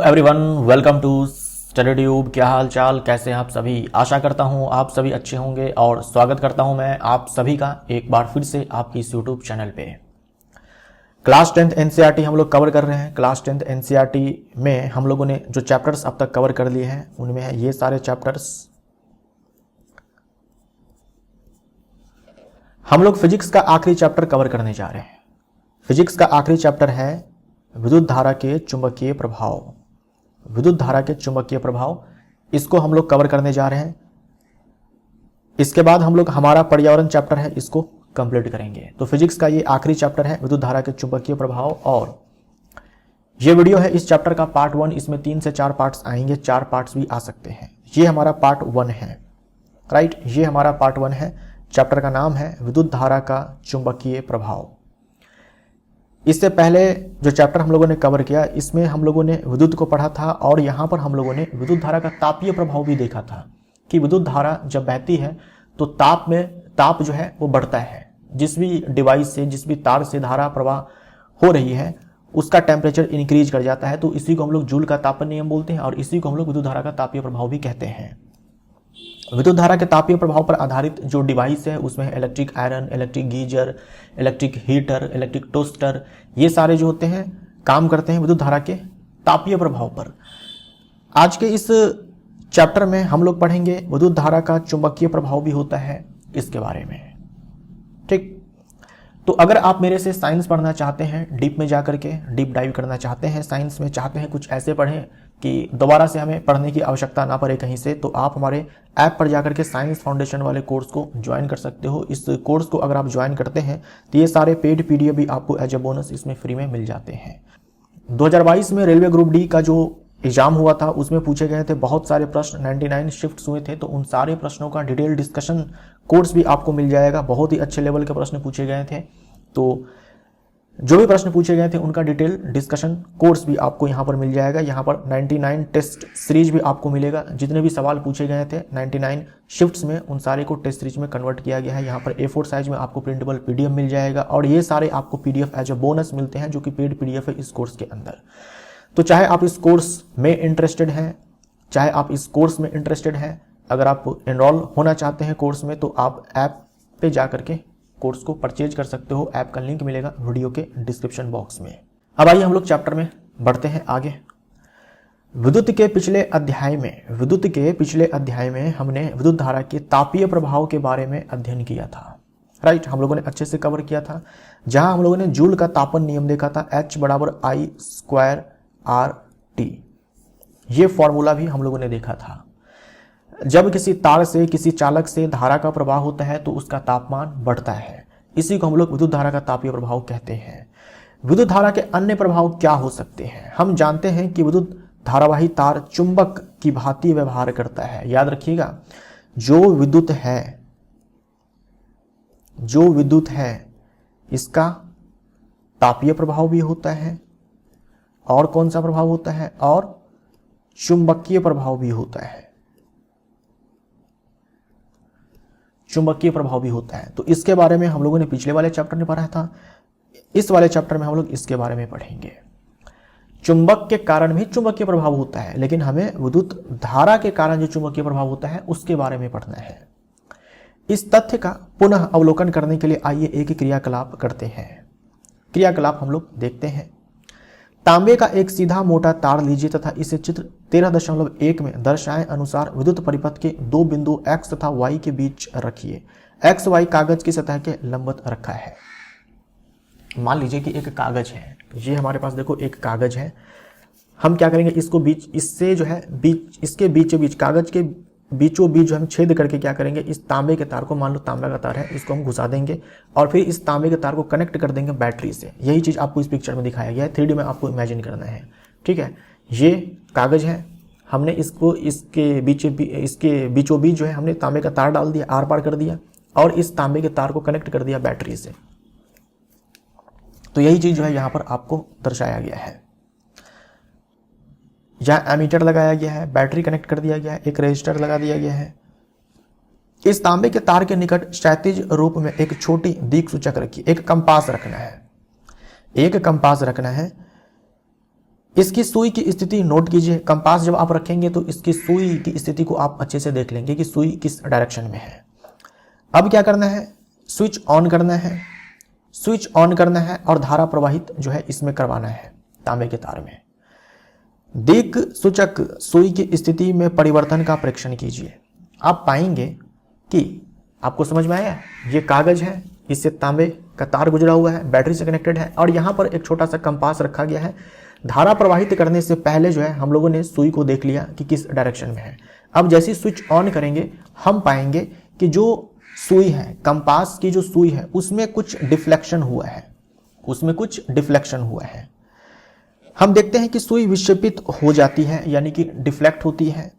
Everyone, welcome to study tube. क्या हाल चाल, कैसे हैं आप सभी। आशा करता हूं आप सभी अच्छे होंगे और स्वागत करता हूं मैं आप सभी का एक बार फिर से आपकी इस यूट्यूब चैनल पे। क्लास 10th एनसीईआरटी हम लोग कवर कर रहे हैं। क्लास 10th एनसीईआरटी में हम लोगों ने जो चैप्टर्स अब तक कवर कर लिए हैं उनमें है ये सारे चैप्टर्स। हम लोग फिजिक्स का आखिरी चैप्टर कवर करने जा रहे हैं। फिजिक्स का आखिरी चैप्टर है विद्युत धारा के चुंबकीय प्रभाव। विद्युत धारा के चुंबकीय प्रभाव, इसको हम लोग कवर करने जा रहे हैं। इसके बाद हम लोग हमारा पर्यावरण चैप्टर है, इसको कंप्लीट करेंगे। तो फिजिक्स का ये आखिरी चैप्टर है विद्युत धारा के चुंबकीय प्रभाव, और ये वीडियो है इस चैप्टर का पार्ट 1। इसमें 3 से 4 पार्ट्स आएंगे, 4 पार्ट्स भी आ सकते हैं। ये हमारा पार्ट 1 है, राइट। ये हमारा पार्ट 1 है। चैप्टर का नाम है विद्युत धारा का चुंबकीय प्रभाव। इससे पहले जो चैप्टर हम लोगों ने कवर किया, इसमें हम लोगों ने विद्युत को पढ़ा था और यहाँ पर हम लोगों ने विद्युत धारा का तापीय प्रभाव भी देखा था कि विद्युत धारा जब बहती है तो ताप जो है वो बढ़ता है। जिस भी डिवाइस से, जिस भी तार से धारा प्रवाह हो रही है उसका टेम्परेचर इंक्रीज कर जाता है। तो इसी को हम लोग जूल का तापन नियम बोलते हैं और इसी को हम लोग विद्युत धारा का तापीय प्रभाव भी कहते हैं। विद्युत धारा के तापीय प्रभाव पर आधारित जो डिवाइस है उसमें electric iron, electric geyser, electric heater, electric toaster, ये सारे जो होते हैं काम करते हैं विद्युत धारा के तापीय प्रभाव पर। आज के इस चैप्टर में हम लोग पढ़ेंगे विद्युत धारा का चुंबकीय प्रभाव भी होता है, इसके बारे में। ठीक, तो अगर आप मेरे से साइंस पढ़ना चाहते हैं, डीप में जाकर के डीप डाइव करना चाहते हैं साइंस में, चाहते हैं कुछ ऐसे पढ़ें कि दोबारा से हमें पढ़ने की आवश्यकता ना पड़े कहीं से, तो आप हमारे ऐप पर जाकर के साइंस फाउंडेशन वाले कोर्स को ज्वाइन कर सकते हो। इस कोर्स को अगर आप ज्वाइन करते हैं तो ये सारे पेड पीडीएफ भी आपको एज ए बोनस इसमें फ्री में मिल जाते हैं। 2022 में रेलवे ग्रुप डी का जो एग्जाम हुआ था उसमें पूछे गए थे बहुत सारे प्रश्न, 99 शिफ्ट्स हुए थे। तो उन सारे प्रश्नों का डिटेल डिस्कशन कोर्स भी आपको मिल जाएगा। बहुत ही अच्छे लेवल के प्रश्न पूछे गए थे, तो जो भी प्रश्न पूछे गए थे उनका डिटेल डिस्कशन कोर्स भी आपको यहाँ पर मिल जाएगा। यहाँ पर 99 टेस्ट सीरीज भी आपको मिलेगा। जितने भी सवाल पूछे गए थे 99 शिफ्ट्स में, उन सारे को टेस्ट सीरीज में कन्वर्ट किया गया है। यहाँ पर A4 साइज में आपको प्रिंटेबल पीडीएफ मिल जाएगा और ये सारे आपको पीडीएफ एज ए बोनस मिलते हैं, जो कि पेड पीडीएफ है इस कोर्स के अंदर। तो चाहे आप इस कोर्स में इंटरेस्टेड हैं, चाहे आप इस कोर्स में इंटरेस्टेड हैं, अगर आप एनरोल होना चाहते हैं कोर्स में, तो आप ऐप पे जा करके कोर्स को परचेज कर सकते हो। ऐप का लिंक मिलेगा वीडियो के डिस्क्रिप्शन बॉक्स में। अब आइए हम लोग चैप्टर में बढ़ते हैं आगे। विद्युत के पिछले अध्याय में हमने विद्युत धारा के तापीय प्रभाव के बारे में अध्ययन किया था, राइट। हम लोगों ने अच्छे से कवर किया था, जहां हम लोगों ने जूल का तापन नियम देखा था, H = I²RT। ये फॉर्मूला भी हम लोगों ने देखा था। जब किसी तार से, किसी चालक से धारा का प्रवाह होता है तो उसका तापमान बढ़ता है। इसी को हम लोग विद्युत धारा का तापीय प्रभाव कहते हैं। विद्युत धारा के अन्य प्रभाव क्या हो सकते हैं? हम जानते हैं कि विद्युत धारावाही तार चुंबक की भांति व्यवहार करता है। याद रखिएगा, जो विद्युत है इसका तापीय प्रभाव भी होता है, और कौन सा प्रभाव होता है? और चुंबकीय प्रभाव भी होता है। चुंबकीय प्रभाव भी होता है। तो इसके बारे में हम लोगों ने पिछले वाले चैप्टर में पढ़ा था। इस वाले चैप्टर में हम लोग इसके बारे में पढ़ेंगे। चुंबक के कारण भी चुंबकीय प्रभाव होता है, लेकिन हमें विद्युत धारा के कारण जो चुंबकीय प्रभाव होता है उसके बारे में पढ़ना है। इस तथ्य का पुनः अवलोकन करने के लिए आइए एक क्रियाकलाप करते हैं। क्रियाकलाप हम लोग देखते हैं। तांबे का एक सीधा मोटा तार लीजिए तथा इसे चित्र 13.1 में दर्शाए अनुसार विद्युत परिपथ के 2 बिंदु X तथा Y के बीच रखिए। X, Y कागज की सतह के लंबवत रखा है। मान लीजिए कि एक कागज है, ये हमारे पास देखो एक कागज है। हम क्या करेंगे, इसको इससे जो है इसके बीचों बीच, कागज के बीचों बीच जो हम छेद करके क्या करेंगे, इस तांबे के तार को, मान लो तांबे का तार है, इसको हम घुसा देंगे और फिर इस तांबे के तार को कनेक्ट कर देंगे बैटरी से। यही चीज आपको इस पिक्चर में दिखाया गया है। 3D में आपको इमेजिन करना है, ठीक है। ये कागज है, हमने इसको इसके बीचों बीच जो है हमने तांबे का तार डाल दिया, आर पार कर दिया और इस तांबे के तार को कनेक्ट कर दिया बैटरी से। तो यही चीज जो है यहाँ पर आपको दर्शाया गया है। यहाँ एमीटर लगाया गया है, बैटरी कनेक्ट कर दिया गया है, एक रेजिस्टर लगा दिया गया है। इस तांबे के तार के निकट क्षैतिज रूप में एक छोटी दिक् सूचक रखिए। एक कंपास रखना है, इसकी सुई की स्थिति नोट कीजिए। कंपास जब आप रखेंगे तो इसकी सुई की स्थिति को आप अच्छे से देख लेंगे कि सुई किस डायरेक्शन में है। अब क्या करना है, स्विच ऑन करना है, स्विच ऑन करना है और धारा प्रवाहित जो है इसमें करवाना है तांबे के तार में। दिक् सूचक सुई की स्थिति में परिवर्तन का परीक्षण कीजिए। आप पाएंगे कि आपको समझ में आया, ये कागज है, इससे तांबे का तार गुजरा हुआ है, बैटरी से कनेक्टेड है और यहाँ पर एक छोटा सा कंपास रखा गया है। धारा प्रवाहित करने से पहले जो है हम लोगों ने सुई को देख लिया कि किस डायरेक्शन में है। अब जैसे ही स्विच ऑन करेंगे हम पाएंगे कि जो सुई है, कंपास की जो सुई है उसमें कुछ डिफ्लेक्शन हुआ है, उसमें कुछ डिफ्लेक्शन हुआ है। हम देखते हैं कि सुई विक्षेपित हो जाती है, यानी कि डिफ्लेक्ट होती है।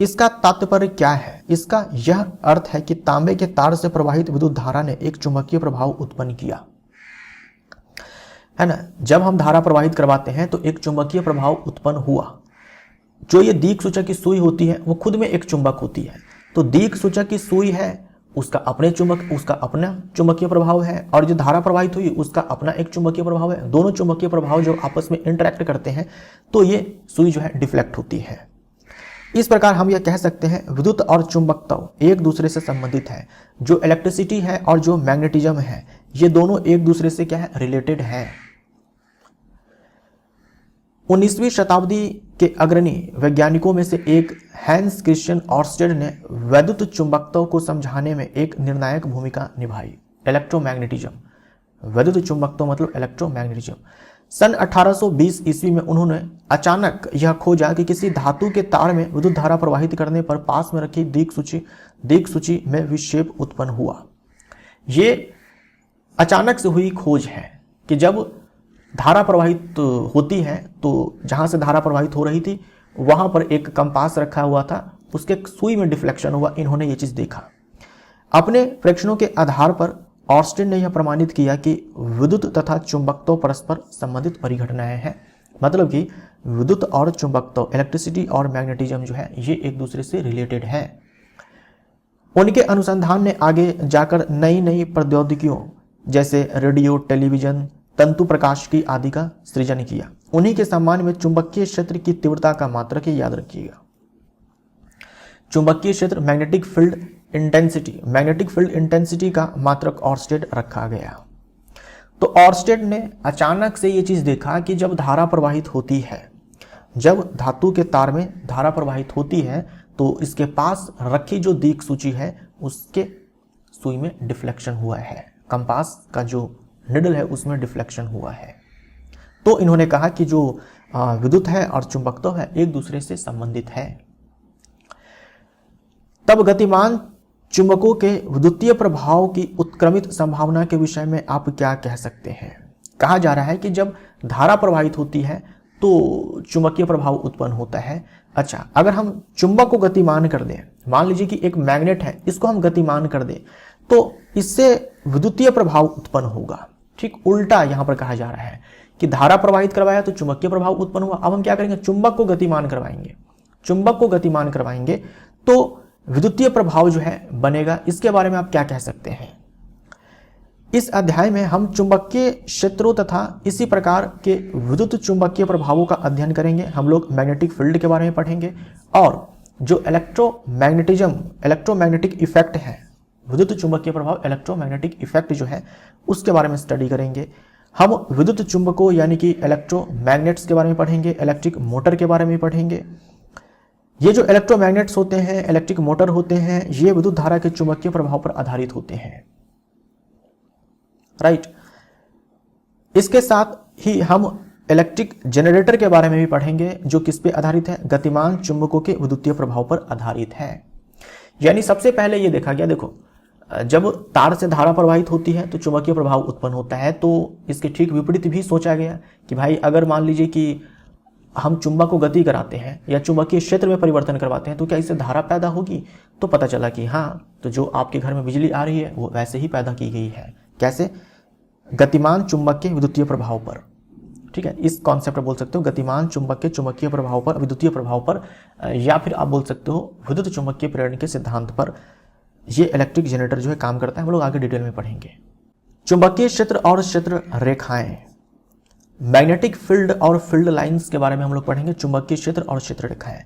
इसका तात्पर्य क्या है? इसका यह अर्थ है कि तांबे के तार से प्रवाहित विद्युत धारा ने एक चुंबकीय प्रभाव उत्पन्न किया, है ना। जब हम धारा प्रवाहित करवाते हैं तो एक चुंबकीय प्रभाव उत्पन्न हुआ। जो ये दिक् सूचक की सुई होती है वो खुद में एक चुंबक होती है। तो दिक् सूचक की सुई है, उसका अपना चुंबकीय प्रभाव है और जो धारा प्रवाहित हुई उसका अपना एक चुंबकीय प्रभाव है। दोनों चुंबकीय प्रभाव जब आपस में इंटरैक्ट करते हैं तो ये सुई जो है डिफ्लेक्ट होती है। इस प्रकार हम यह कह सकते हैं विद्युत और चुंबकत्व एक दूसरे से संबंधित है। जो इलेक्ट्रिसिटी है और जो मैग्नेटिज्म है ये दोनों एक दूसरे से क्या है, रिलेटेड है। 19वीं शताब्दी के अग्रणी वैज्ञानिकों में से एक हैंस क्रिश्चियन ऑर्स्टेड ने वैद्युत चुंबकत्व को समझाने में एक निर्णायक भूमिका निभाई। इलेक्ट्रोमैग्नेटिज्म, वैद्युत चुंबकत्व मतलब इलेक्ट्रोमैग्नेटिज्म। सन 1820 ईस्वी में उन्होंने अचानक यह खोजा कि किसी धातु के तार में विद्युत धारा प्रवाहित करने पर पास में रखी दिक् सूची में विक्षेप उत्पन्न हुआ। ये अचानक से हुई खोज है कि जब धारा प्रवाहित होती है तो जहां से धारा प्रवाहित हो रही थी वहां पर एक कंपास रखा हुआ था, उसके सुई में डिफ्लेक्शन हुआ। इन्होंने ये चीज देखा। अपने प्रेक्षणों के आधार पर ऑर्स्टेड ने यह प्रमाणित किया कि विद्युत तथा चुंबकत्व परस्पर संबंधित परिघटनाएं हैं। मतलब कि विद्युत और चुंबकत्व, इलेक्ट्रिसिटी और मैग्नेटिज्म जो है ये एक दूसरे से रिलेटेड है। उनके अनुसंधान ने आगे जाकर नई नई प्रौद्योगिकियों जैसे रेडियो, टेलीविजन, तंतु प्रकाशिकी आदि का सृजन किया। उन्हीं के सम्मान में चुंबकीय क्षेत्र की तीव्रता का मात्रक याद रखिएगा। चुंबकीय क्षेत्र मैग्नेटिक फील्ड इंटेंसिटी का मात्रक ऑर्स्टेड रखा गया। तो ऑर्स्टेड ने अचानक से ये चीज देखा कि जब धारा प्रवाहित होती है, जब धातु के तार में धारा प्रवाहित होती है तो इसके पास रखी जो दिक् सूची है उसके सुई में डिफ्लेक्शन हुआ है। कंपास का जो निडल है उसमें डिफ्लेक्शन हुआ है। तो इन्होंने कहा कि जो विद्युत है और चुंबकत्व है एक दूसरे से संबंधित है। तब गतिमान चुंबकों के विद्युतीय प्रभाव की उत्क्रमित संभावना के विषय में आप क्या कह सकते हैं? कहा जा रहा है कि जब धारा प्रवाहित होती है तो चुंबकीय प्रभाव उत्पन्न होता है। अच्छा, अगर हम चुंबक को गतिमान कर दें, मान लीजिए कि एक मैग्नेट है, इसको हम गतिमान कर दें तो इससे विद्युतीय प्रभाव उत्पन्न होगा। ठीक उल्टा यहां पर कहा जा रहा है कि धारा प्रवाहित करवाया तो चुंबकीय प्रभाव उत्पन्न हुआ। अब हम क्या करेंगे, चुंबक को गतिमान करवाएंगे। चुंबक को गतिमान करवाएंगे तो विद्युतीय प्रभाव जो है बनेगा। इसके बारे में आप क्या कह सकते हैं? इस अध्याय में हम चुंबकीय क्षेत्रों तथा इसी प्रकार के विद्युत चुंबकीय प्रभावों का अध्ययन करेंगे। हम लोग मैग्नेटिक फील्ड के बारे में पढ़ेंगे और जो इलेक्ट्रोमैग्नेटिक इफेक्ट है, विद्युत चुंबकीय प्रभाव, इलेक्ट्रोमैग्नेटिक इफेक्ट जो है उसके बारे में स्टडी करेंगे। हम विद्युत चुंबकों यानी कि इलेक्ट्रोमैग्नेट्स के बारे में पढ़ेंगे, इलेक्ट्रिक मोटर के बारे में पढ़ेंगे। ये जो इलेक्ट्रोमैग्नेट्स होते हैं, इलेक्ट्रिक मोटर होते हैं, ये विद्युत धारा के चुंबकीय प्रभाव पर आधारित होते हैं। राइट। इसके साथ ही हम इलेक्ट्रिक जनरेटर के बारे में भी पढ़ेंगे जो किस पे आधारित है, गतिमान चुंबकों के विद्युतीय प्रभाव पर आधारित है। यानी सबसे पहले ये देखा गया, देखो जब तार से धारा प्रवाहित होती है तो चुंबकीय प्रभाव उत्पन्न होता है। तो इसके ठीक विपरीत भी सोचा गया कि भाई अगर मान लीजिए कि हम चुंबक को गति कराते हैं या चुंबकीय क्षेत्र में परिवर्तन करवाते हैं तो क्या इससे धारा पैदा होगी? तो पता चला कि हाँ, तो जो आपके घर में बिजली आ रही है वो वैसे ही पैदा की गई है। कैसे? गतिमान चुंबक के विद्युतीय प्रभाव पर। ठीक है, इस कॉन्सेप्ट बोल सकते हो गतिमान चुंबक के चुंबकीय प्रभाव पर, विद्युतीय प्रभाव पर, या फिर आप बोल सकते हो विद्युत चुंबकीय प्रेरण के सिद्धांत पर ये इलेक्ट्रिक जनरेटर जो है काम करता है। हम लोग आगे डिटेल में पढ़ेंगे। चुंबकीय क्षेत्र और क्षेत्र रेखाएं। मैग्नेटिक फील्ड और फील्ड लाइंस के बारे में हम लोग पढ़ेंगे, चुंबकीय क्षेत्र और क्षेत्र रेखाएं।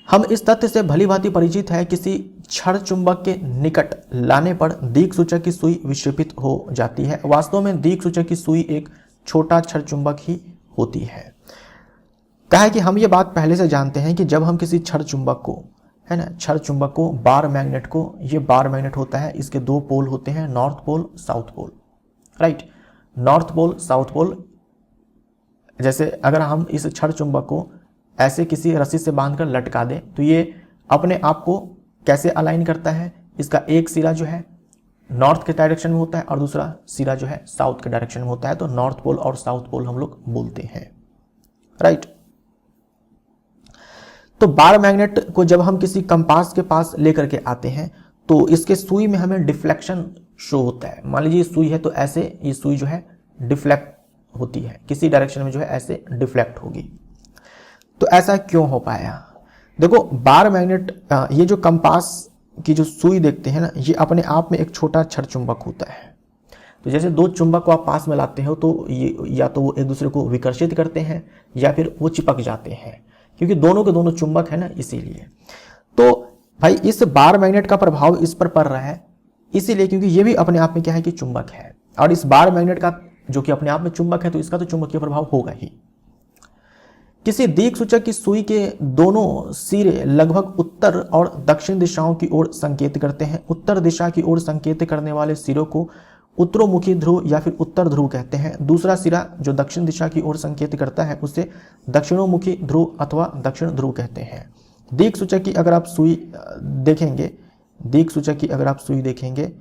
हम इस तथ्य से भली भांति परिचित है, किसी क्षण चुंबक के निकट लाने पर दिक्सूचक की सुई विक्षेपित हो जाती है। वास्तव में दिक्सूचक की सुई एक छोटा क्षण चुंबक ही होती है। कहा है कि हम ये बात पहले से जानते हैं कि जब हम किसी क्षण चुंबक को, है ना, क्षण चुंबक को, बार मैग्नेट को, ये बार मैग्नेट होता है, इसके दो पोल होते हैं, north pole south pole, right, north pole south pole. जैसे अगर हम इस क्षण चुंबक को ऐसे किसी रस्सी से बांधकर लटका दें तो ये अपने आप को कैसे अलाइन करता है, इसका एक सिरा जो है नॉर्थ के डायरेक्शन में होता है और दूसरा सिरा जो है साउथ के डायरेक्शन में होता है, तो नॉर्थ पोल और साउथ पोल हम लोग बोलते हैं, राइट। तो बार मैग्नेट को जब हम किसी कंपास के पास लेकर के आते हैं तो इसके सुई में हमें डिफ्लेक्शन शो होता है। मान लीजिए सुई है तो ऐसे ये सुई जो है डिफ्लेक्ट होती है, किसी डायरेक्शन में जो है ऐसे डिफ्लेक्ट होगी। तो ऐसा क्यों हो पाया? देखो बार मैग्नेट, ये जो कंपास की जो सुई देखते हैं ना, ये अपने आप में एक छोटा क्षण चुंबक होता है। तो जैसे दो चुंबक को आप पास में लाते हो तो ये या तो वो एक दूसरे को विकर्षित करते हैं या फिर वो चिपक जाते हैं, क्योंकि दोनों के दोनों चुंबक है ना, इसीलिए। तो भाई इस बार मैग्नेट का प्रभाव इस पर पड़ रहा है इसीलिए क्योंकि ये भी अपने आप में क्या है कि चुंबक है, और इस बार मैग्नेट का जो कि अपने आप में चुंबक है तो इसका तो चुंबकीय प्रभाव होगा ही। किसी दिक्सूचक की सुई के दोनों सिरे लगभग उत्तर और दक्षिण दिशाओं की ओर संकेत करते हैं। उत्तर दिशा की ओर संकेत करने वाले सिरों को उत्तरोमुखी ध्रुव या फिर उत्तर ध्रुव कहते हैं। दूसरा सिरा जो दक्षिण दिशा की ओर संकेत करता है उसे दक्षिणोमुखी ध्रुव अथवा दक्षिण ध्रुव कहते हैं। दिक्सूचक की अगर आप सुई देखेंगे, दिक्सूचक की अगर आप सुई देखेंगे,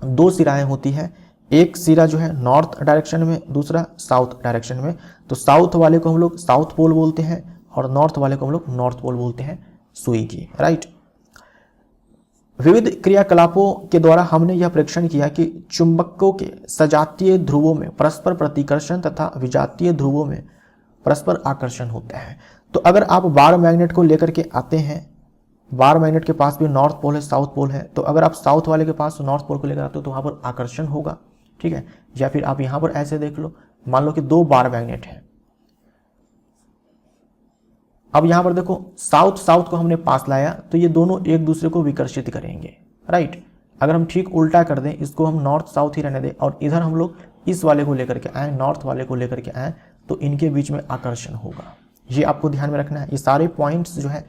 दो सिराएं होती हैं, एक सिरा जो है नॉर्थ डायरेक्शन में, दूसरा साउथ डायरेक्शन में। तो साउथ वाले को हम लोग साउथ पोल बोलते हैं और नॉर्थ वाले को हम लोग नॉर्थ पोल बोलते हैं सुई की, राइट। विविध क्रियाकलापों के द्वारा हमने यह परीक्षण किया कि चुंबकों के सजातीय ध्रुवों में परस्पर प्रतिकर्षण तथा विजातीय ध्रुवों में परस्पर आकर्षण होता है। तो अगर आप बार मैग्नेट को लेकर के आते हैं, बार मैग्नेट के पास भी नॉर्थ पोल है साउथ पोल है, तो अगर आप साउथ वाले के पास नॉर्थ पोल को लेकर आते हो तो वहां पर आकर्षण होगा, ठीक है। या फिर आप यहां पर ऐसे देख लो, मान लो कि दो बार मैग्नेट है, अब यहां पर देखो साउथ साउथ को हमने पास लाया तो ये दोनों एक दूसरे को विकर्षित करेंगे, राइट। अगर हम ठीक उल्टा कर दें, इसको हम नॉर्थ साउथ ही रहने दें और इधर हम लोग इस वाले को लेकर के आए, नॉर्थ वाले को लेकर के आए, तो इनके बीच में आकर्षण होगा। ये आपको ध्यान में रखना है, ये सारे पॉइंट्स जो है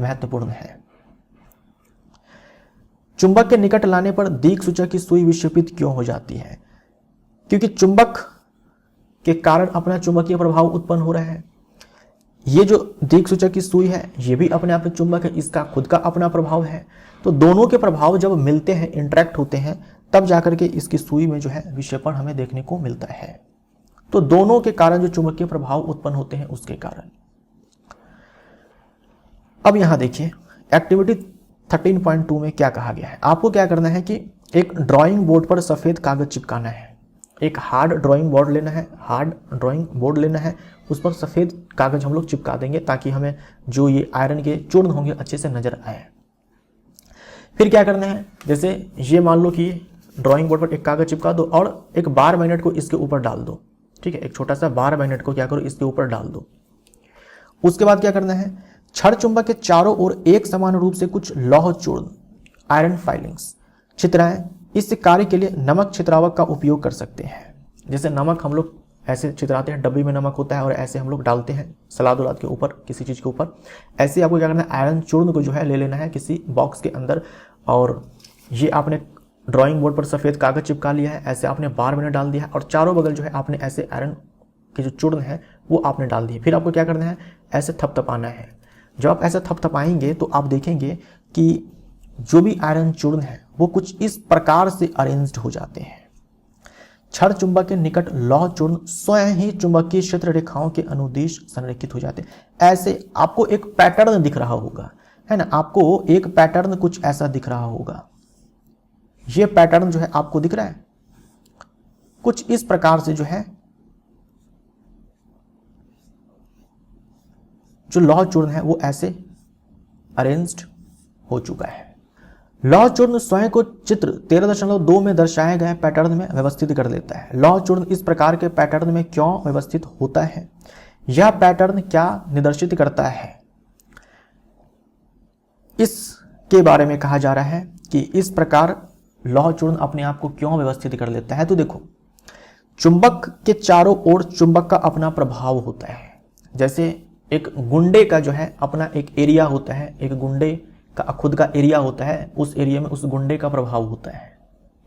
महत्वपूर्ण है। चुंबक के निकट लाने पर दिक्सूचक की सुई विक्षेपित क्यों हो जाती है? क्योंकि चुंबक के कारण अपना चुंबकीय प्रभाव उत्पन्न हो रहा है। ये जो दिक्सूचक की सुई है ये भी अपने आप में चुंबक है, इसका खुद का अपना प्रभाव है। तो दोनों के प्रभाव जब मिलते हैं, इंटरेक्ट होते हैं, तब जाकर के इसकी सुई में जो है विक्षेपण हमें देखने को मिलता है। तो दोनों के कारण जो चुंबकीय प्रभाव उत्पन्न होते हैं उसके कारण। अब यहां देखिए एक्टिविटी 13.2 में क्या कहा गया है। आपको क्या करना है कि एक ड्राइंग बोर्ड पर सफेद कागज चिपकाना है। एक हार्ड ड्राइंग बोर्ड लेना है, हार्ड ड्राइंग बोर्ड लेना है, उस पर सफेद कागज हम लोग चिपका देंगे ताकि हमें जो ये आयरन के चूर्ण होंगे अच्छे से नजर आए। फिर क्या करना है, जैसे ये मान लो कि ड्राइंग बोर्ड पर एक कागज चिपका दो और एक बार मैग्नेट को इसके ऊपर डाल दो, ठीक है। एक छोटा सा बार मैग्नेट को क्या करो इसके ऊपर डाल दो। उसके बाद क्या करना है, क्षण चुंबक के चारों ओर एक समान रूप से कुछ लौह चूर्ण आयरन फाइलिंग्स छितराएं। इस कार्य के लिए नमक छितरावक का उपयोग कर सकते हैं। जैसे नमक हम लोग ऐसे छितराते हैं, डब्बी में नमक होता है और ऐसे हम लोग डालते हैं सलाद उलाद के ऊपर, किसी चीज़ के ऊपर। ऐसे आपको क्या करना है, आयरन चूर्ण को जो है ले लेना है किसी बॉक्स के अंदर, और ये आपने ड्राइंग बोर्ड पर सफ़ेद कागज चिपका लिया है, ऐसे आपने बार में डाल दिया और चारों बगल जो है आपने ऐसे आयरन के जो चूर्ण है वो आपने डाल दिए। फिर आपको क्या करना है, ऐसे थपथपाना है। जब आप ऐसे थपथपाएंगे तो आप देखेंगे कि जो भी आयरन चूर्ण है वो कुछ इस प्रकार से अरेंज्ड हो जाते हैं। क्षण चुंबक के निकट लौह चूर्ण स्वयं ही चुंबकीय क्षेत्र रेखाओं के अनुदिश संरेखित हो जाते हैं। ऐसे आपको एक पैटर्न दिख रहा होगा, है ना, आपको एक पैटर्न कुछ ऐसा दिख रहा होगा। ये पैटर्न जो है आपको दिख रहा है कुछ इस प्रकार से, जो है जो लौह चूर्ण है वो ऐसे अरेंज्ड हो चुका है। लौह चूर्ण स्वयं को चित्र 13.2 में दर्शाए गए पैटर्न में व्यवस्थित कर लेता है। लौह चूर्ण इस प्रकार के पैटर्न में क्यों व्यवस्थित होता है? यह पैटर्न क्या निर्देशित करता है? इसके बारे में कहा जा रहा है कि इस प्रकार लौह चूर्ण अपने आप को क्यों व्यवस्थित कर लेता है। तो देखो, चुंबक के चारों ओर चुंबक का अपना प्रभाव होता है। जैसे एक गुंडे का जो है अपना एक एरिया होता है, एक गुंडे का खुद का एरिया होता है, उस एरिया में उस गुंडे का प्रभाव होता है।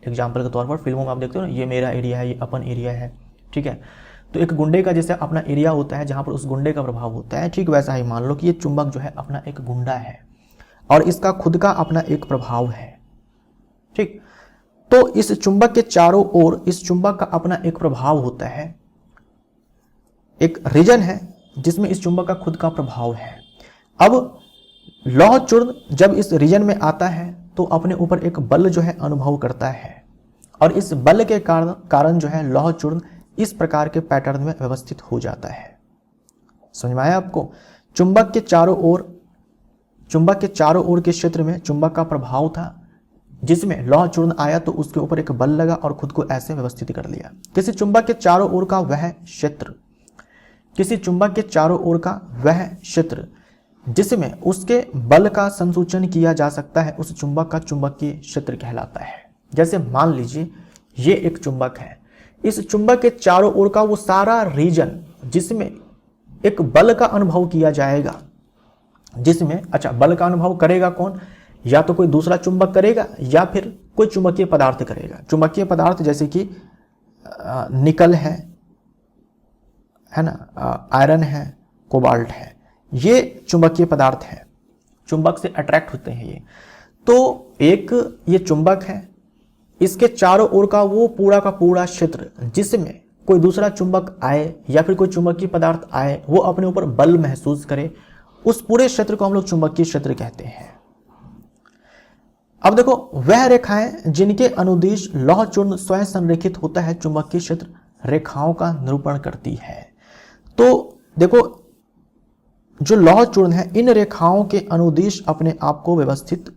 एग्जाम्पल के तौर पर फिल्मों में आप देखते हो ना, ये मेरा एरिया है, ये अपन एरिया है, ठीक है। तो एक गुंडे का जैसे अपना एरिया होता है जहां पर उस गुंडे का प्रभाव होता है, ठीक वैसा ही मान लो कि ये चुंबक जो है अपना एक गुंडा है और इसका खुद का अपना एक प्रभाव है, ठीक। तो इस चुंबक के चारों ओर इस चुंबक का अपना एक प्रभाव होता है, एक रीजन है जिसमें इस चुंबक का खुद का प्रभाव है। अब लौह चूर्ण जब इस रीजन में आता है तो अपने ऊपर एक बल जो है अनुभव करता है और इस बल के कारण जो है लौह चूर्ण इस प्रकार के पैटर्न में व्यवस्थित हो जाता है। समझ में आया आपको? चुंबक के चारों ओर के क्षेत्र में चुंबक का प्रभाव था, जिसमें लौह चूर्ण आया तो उसके ऊपर एक बल लगा और खुद को ऐसे व्यवस्थित कर लिया। किसी चुंबक के चारों ओर का वह क्षेत्र जिसमें उसके बल का संसूचन किया जा सकता है, उस चुंबक का चुंबकीय क्षेत्र कहलाता है। जैसे मान लीजिए ये एक चुंबक है, इस चुंबक के चारों ओर का वो सारा रीजन जिसमें एक बल का अनुभव किया जाएगा, जिसमें अच्छा बल का अनुभव करेगा कौन? या तो कोई दूसरा चुंबक करेगा या फिर कोई चुंबकीय पदार्थ करेगा। चुंबकीय पदार्थ जैसे कि निकल है ना, आयरन है, कोबाल्ट है, ये चुंबकीय पदार्थ है, चुंबक से अट्रैक्ट होते हैं ये। तो एक ये चुंबक है, इसके चारों ओर का वो पूरा का पूरा क्षेत्र जिसमें कोई दूसरा चुंबक आए या फिर कोई चुंबकीय पदार्थ आए, वो अपने ऊपर बल महसूस करे, उस पूरे क्षेत्र को हम लोग चुंबकीय क्षेत्र कहते हैं। अब देखो, वह रेखाएं जिनके अनुदिश लौह चूर्ण स्वयं संरेखित होता है चुंबकीय क्षेत्र रेखाओं का निरूपण करती है। तो देखो, जो लौह चूर्ण है इन रेखाओं के अनुदिश अपने आप को व्यवस्थित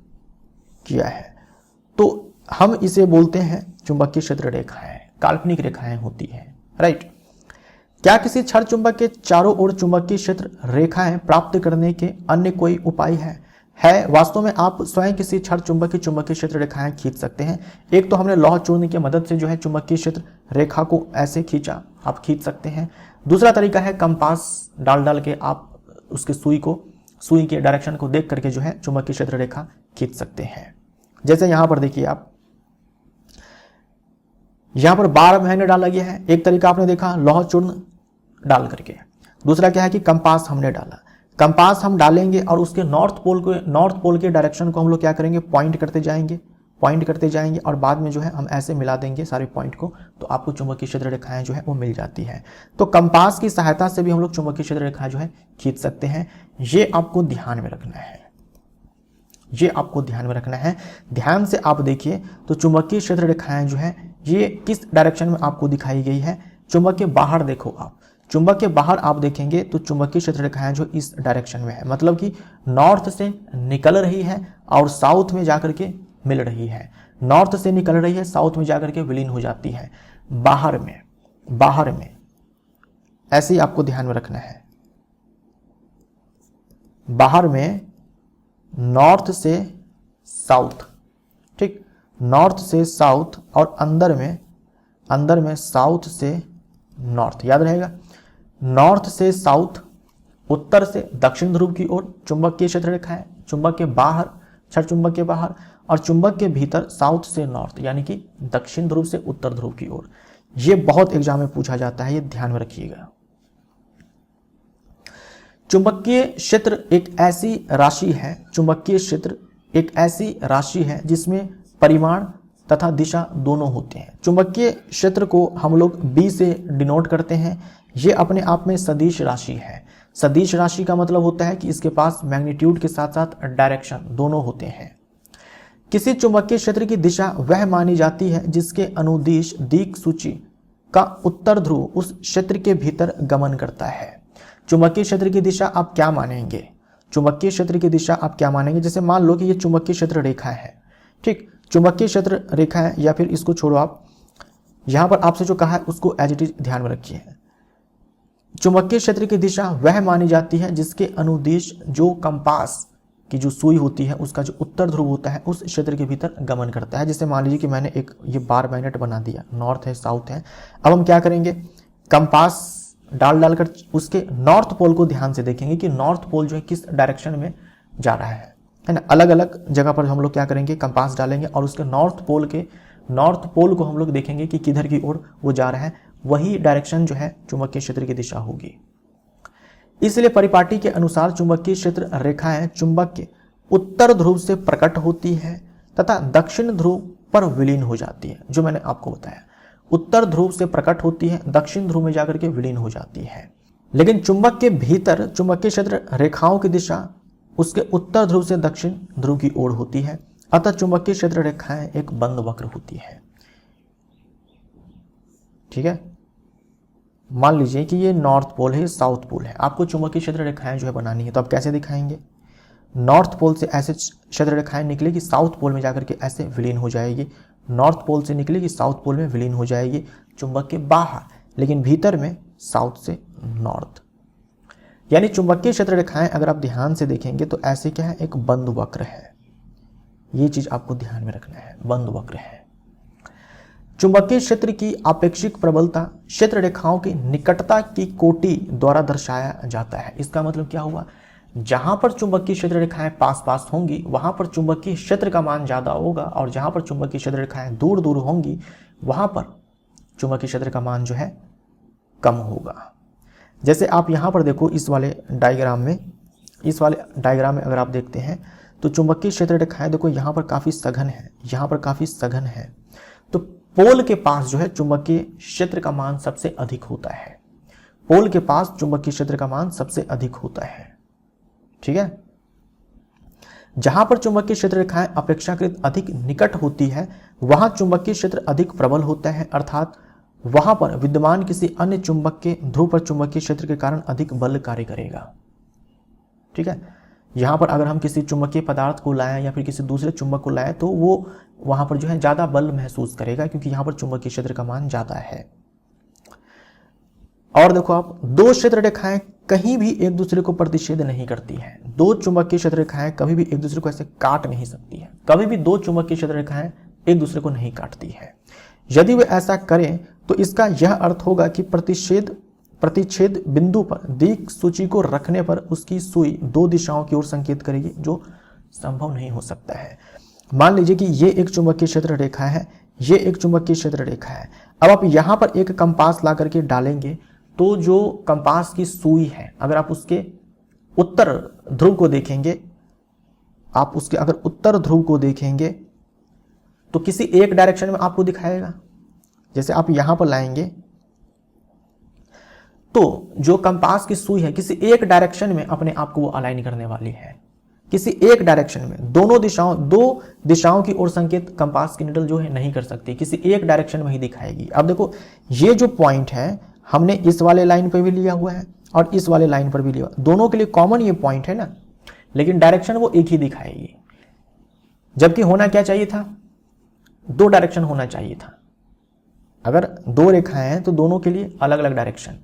किया है, तो हम इसे बोलते हैं चुंबकीय क्षेत्र रेखाएं, काल्पनिक रेखाएं होती है, राइट। क्या किसी क्षण चुंबक के चारों ओर चुंबकीय क्षेत्र रेखाएं प्राप्त करने के अन्य कोई उपाय है? वास्तव में आप स्वयं किसी क्षण चुंबक की चुंबकीय क्षेत्र रेखाएं खींच सकते हैं। एक तो हमने लौह चूर्ण की मदद से जो है चुंबकीय क्षेत्र रेखा को ऐसे खींचा, आप खींच सकते हैं। दूसरा तरीका है कंपास डाल के आप उसके सुई के डायरेक्शन को देख करके जो है चुंबकीय क्षेत्र रेखा खींच सकते हैं। जैसे यहां पर देखिए, आप यहां पर बार मैंने डाला गया है। एक तरीका आपने देखा लौह चूर्ण डाल करके, दूसरा क्या है कि कंपास हमने डाला। कंपास हम डालेंगे और उसके नॉर्थ पोल के डायरेक्शन को हम लोग क्या करेंगे, पॉइंट करते जाएंगे और बाद में जो है हम ऐसे मिला देंगे सारे पॉइंट को, तो आपको चुंबकीय क्षेत्र रेखाएं जो है वो मिल जाती है। तो कंपास की सहायता से भी हम लोग चुंबकीय क्षेत्र रेखाएं जो है खींच सकते हैं। ये आपको ध्यान में रखना है, ध्यान से आप देखिए। तो चुंबकीय क्षेत्र रेखाएं जो है ये किस डायरेक्शन में आपको दिखाई गई है? चुंबक के बाहर देखो आप, चुंबक के बाहर आप देखेंगे तो चुंबकीय क्षेत्र रेखाएं जो इस डायरेक्शन में है, मतलब कि नॉर्थ से निकल रही है और साउथ में जाकर के मिल रही है। नॉर्थ से निकल रही है, साउथ में जाकर के विलीन हो जाती है। बाहर में ऐसे ही आपको ध्यान में रखना है। बाहर में नॉर्थ से साउथ, ठीक, नॉर्थ से साउथ, और अंदर में साउथ से नॉर्थ। याद रहेगा, नॉर्थ से साउथ, उत्तर से दक्षिण ध्रुव की ओर चुंबकीय क्षेत्र रेखा है। चुंबक के बाहर, क्षण चुंबक के बाहर, और चुंबक के भीतर साउथ से नॉर्थ, यानी कि दक्षिण ध्रुव से उत्तर ध्रुव की ओर। ये बहुत एग्जाम में पूछा जाता है, ये ध्यान में रखिएगा। चुंबकीय क्षेत्र एक ऐसी राशि है जिसमें परिमाण तथा दिशा दोनों होते हैं। चुंबकीय क्षेत्र को हम लोग B से डिनोट करते हैं। ये अपने आप में सदिश राशि है। सदिश राशि का मतलब होता है कि इसके पास मैग्नीट्यूड के साथ साथ डायरेक्शन दोनों होते हैं। किसी चुंबकीय क्षेत्र की दिशा वह मानी जाती है जिसके अनुदिश दिक्सूची का उत्तर ध्रुव उस क्षेत्र के भीतर गमन करता है। चुंबकीय क्षेत्र की दिशा आप क्या मानेंगे? जैसे मान लो कि ये चुंबकीय क्षेत्र रेखा है, ठीक, चुंबकीय क्षेत्र रेखा है, या फिर इसको छोड़ो आप, यहां पर आपसे जो कहा है उसको एज इट इज ध्यान में रखिए। चुंबकीय क्षेत्र की दिशा वह मानी जाती है जिसके अनुदिश जो कंपास की जो सुई होती है उसका जो उत्तर ध्रुव होता है उस क्षेत्र के भीतर गमन करता है। जैसे मान लीजिए कि मैंने एक ये बार मैग्नेट बना दिया, नॉर्थ है साउथ है। अब हम क्या करेंगे, कंपास डालकर उसके नॉर्थ पोल को ध्यान से देखेंगे कि नॉर्थ पोल जो है किस डायरेक्शन में जा रहा है ना। अलग अलग जगह पर हम लोग क्या करेंगे, कंपास डालेंगे और उसके नॉर्थ पोल को हम लोग देखेंगे कि किधर की ओर वो जा रहा है, वही डायरेक्शन जो है चुंबकीय क्षेत्र की दिशा होगी। इसलिए परिपाटी के अनुसार चुंबकीय क्षेत्र रेखाएं चुंबक के उत्तर ध्रुव से प्रकट होती है तथा दक्षिण ध्रुव पर विलीन हो जाती है। जो मैंने आपको बताया, उत्तर ध्रुव से प्रकट होती है, दक्षिण ध्रुव में जाकर के विलीन हो जाती है। लेकिन चुंबक के भीतर चुंबकीय क्षेत्र रेखाओं की दिशा उसके उत्तर ध्रुव से दक्षिण ध्रुव की ओर होती है, अतः चुंबकीय क्षेत्र रेखाएं एक बंद वक्र होती है। ठीक है, मान लीजिए कि ये नॉर्थ पोल है, साउथ पोल है, आपको चुंबकीय क्षेत्र रेखाएं जो है बनानी है, तो आप कैसे दिखाएंगे, नॉर्थ पोल से ऐसे क्षेत्र रेखाएं निकलेगी, साउथ पोल में जाकर के ऐसे विलीन हो जाएगी, नॉर्थ पोल से निकलेगी, साउथ पोल में विलीन हो जाएगी, चुंबक के बाहर, लेकिन भीतर में साउथ से नॉर्थ। यानी चुंबकीय क्षेत्र रेखाएं अगर आप ध्यान से देखेंगे तो ऐसे क्या है, एक बंद वक्र है। ये चीज आपको ध्यान में रखना है, बंद वक्र है। चुंबकीय क्षेत्र की आपेक्षिक प्रबलता क्षेत्र रेखाओं की निकटता की कोटि द्वारा दर्शाया जाता है। इसका मतलब क्या हुआ, जहां पर चुंबकीय क्षेत्र रेखाएं पास पास होंगी वहां पर चुंबकीय क्षेत्र का मान ज्यादा होगा, और जहां पर चुंबकीय क्षेत्र रेखाएं दूर दूर होंगी वहां पर चुंबकीय क्षेत्र का मान जो है कम होगा। जैसे आप यहां पर देखो, इस वाले डायग्राम में अगर आप देखते हैं तो चुंबकीय क्षेत्र रेखाएं देखो यहां पर काफी सघन है, यहां पर काफी सघन है, तो पोल के पास जो है चुंबकीय क्षेत्र का मान सबसे अधिक होता है, पोल के पास चुंबकीय क्षेत्र का मान सबसे अधिक होता है। ठीक है, जहां पर चुंबकीय क्षेत्र रेखाएं अपेक्षाकृत अधिक निकट होती है वहां चुंबकीय क्षेत्र अधिक प्रबल होता है, अर्थात वहां पर विद्यमान किसी अन्य चुंबक के ध्रुव पर चुंबकीय क्षेत्र के कारण अधिक बल कार्य करेगा। ठीक है, यहां पर अगर हम किसी चुंबकीय पदार्थ को लाएं या फिर किसी दूसरे चुंबक को लाएं तो वो वहां पर जो है ज्यादा बल महसूस करेगा, क्योंकि यहां पर चुंबकीय क्षेत्र का मान ज्यादा है। और देखो आप, दो क्षेत्र रेखाएं कहीं भी एक दूसरे को प्रतिच्छेद नहीं करती है। दो चुंबकीय क्षेत्र रेखाएं कभी भी एक दूसरे को ऐसे काट नहीं सकती है, कभी भी दो चुंबकीय क्षेत्र रेखाएं एक दूसरे को नहीं काटती है। यदि वे ऐसा करें तो इसका यह अर्थ होगा कि प्रतिच्छेद बिंदु पर दिक् सूची को रखने पर उसकी सुई दो दिशाओं की ओर संकेत करेगी, जो संभव नहीं हो सकता है। मान लीजिए कि ये एक चुंबकीय क्षेत्र रेखा है, ये एक चुंबकीय क्षेत्र रेखा है। अब आप यहां पर एक कंपास ला करके डालेंगे तो जो कंपास की सुई है, अगर आप उसके उत्तर ध्रुव को देखेंगे, आप उसके अगर उत्तर ध्रुव को देखेंगे तो किसी एक डायरेक्शन में आपको दिखाएगा। जैसे आप यहां पर लाएंगे तो जो कंपास की सुई है किसी एक डायरेक्शन में अपने आप को वो अलाइन करने वाली है, किसी एक डायरेक्शन में। दो दिशाओं की ओर संकेत कंपास की निडल जो है नहीं कर सकती, किसी एक डायरेक्शन में ही दिखाएगी। अब देखो, ये जो पॉइंट है हमने इस वाले लाइन पर भी लिया हुआ है और इस वाले लाइन पर भी लिया, दोनों के लिए कॉमन ये पॉइंट है ना, लेकिन डायरेक्शन वो एक ही दिखाएगी। जबकि होना क्या चाहिए था, दो डायरेक्शन होना चाहिए था। अगर दो रेखाएं हैं तो दोनों के लिए अलग अलग डायरेक्शन,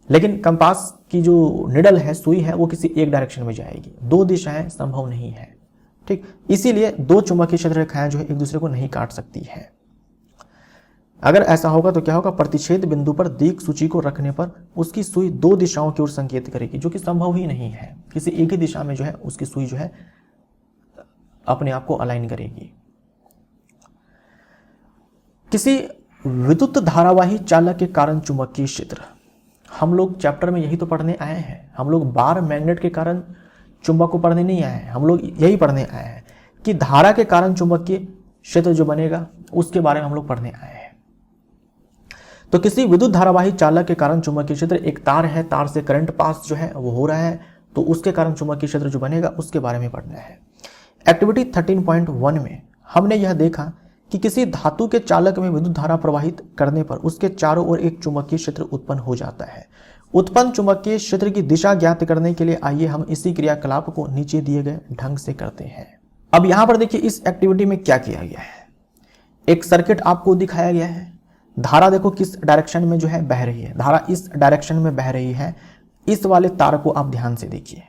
लेकिन कंपास की जो निडल है, सुई है, वो किसी एक डायरेक्शन में जाएगी, दो दिशाएं संभव नहीं है। ठीक, इसीलिए दो चुंबकीय क्षेत्र रेखाएं जो है एक दूसरे को नहीं काट सकती है। अगर ऐसा होगा तो क्या होगा, प्रतिच्छेद बिंदु पर दिक् सूची को रखने पर उसकी सुई दो दिशाओं की ओर संकेत करेगी, जो कि संभव ही नहीं है। किसी एक ही दिशा में जो है उसकी सुई जो है अपने आप को अलाइन करेगी। किसी विद्युत धारावाही चालक के कारण चुंबकीय क्षेत्र, हम लोग चैप्टर में यही तो पढ़ने आए हैं। हम लोग बार मैग्नेट के कारण चुंबक को पढ़ने नहीं आए हैं, हम लोग यही पढ़ने आए हैं कि धारा के कारण चुंबकीय क्षेत्र जो बनेगा उसके बारे में हम लोग पढ़ने आए हैं। तो किसी विद्युत धारावाही चालक के कारण चुंबकीय क्षेत्र, एक तार है, तार से करंट पास जो है वो हो रहा है, तो उसके कारण चुंबकीय क्षेत्र जो बनेगा उसके बारे में पढ़ना है। एक्टिविटी 13.1 में हमने यह देखा कि किसी धातु के चालक में विद्युत धारा प्रवाहित करने पर उसके चारों ओर एक चुंबकीय क्षेत्र उत्पन्न हो जाता है। उत्पन्न चुंबकीय क्षेत्र की दिशा ज्ञात करने के लिए आइए हम इसी क्रियाकलाप को नीचे दिए गए ढंग से करते हैं। अब यहां पर देखिए इस एक्टिविटी में क्या किया गया है, एक सर्किट आपको दिखाया गया है। धारा देखो किस डायरेक्शन में जो है बह रही है, धारा इस डायरेक्शन में बह रही है। इस वाले तार को आप ध्यान से देखिए,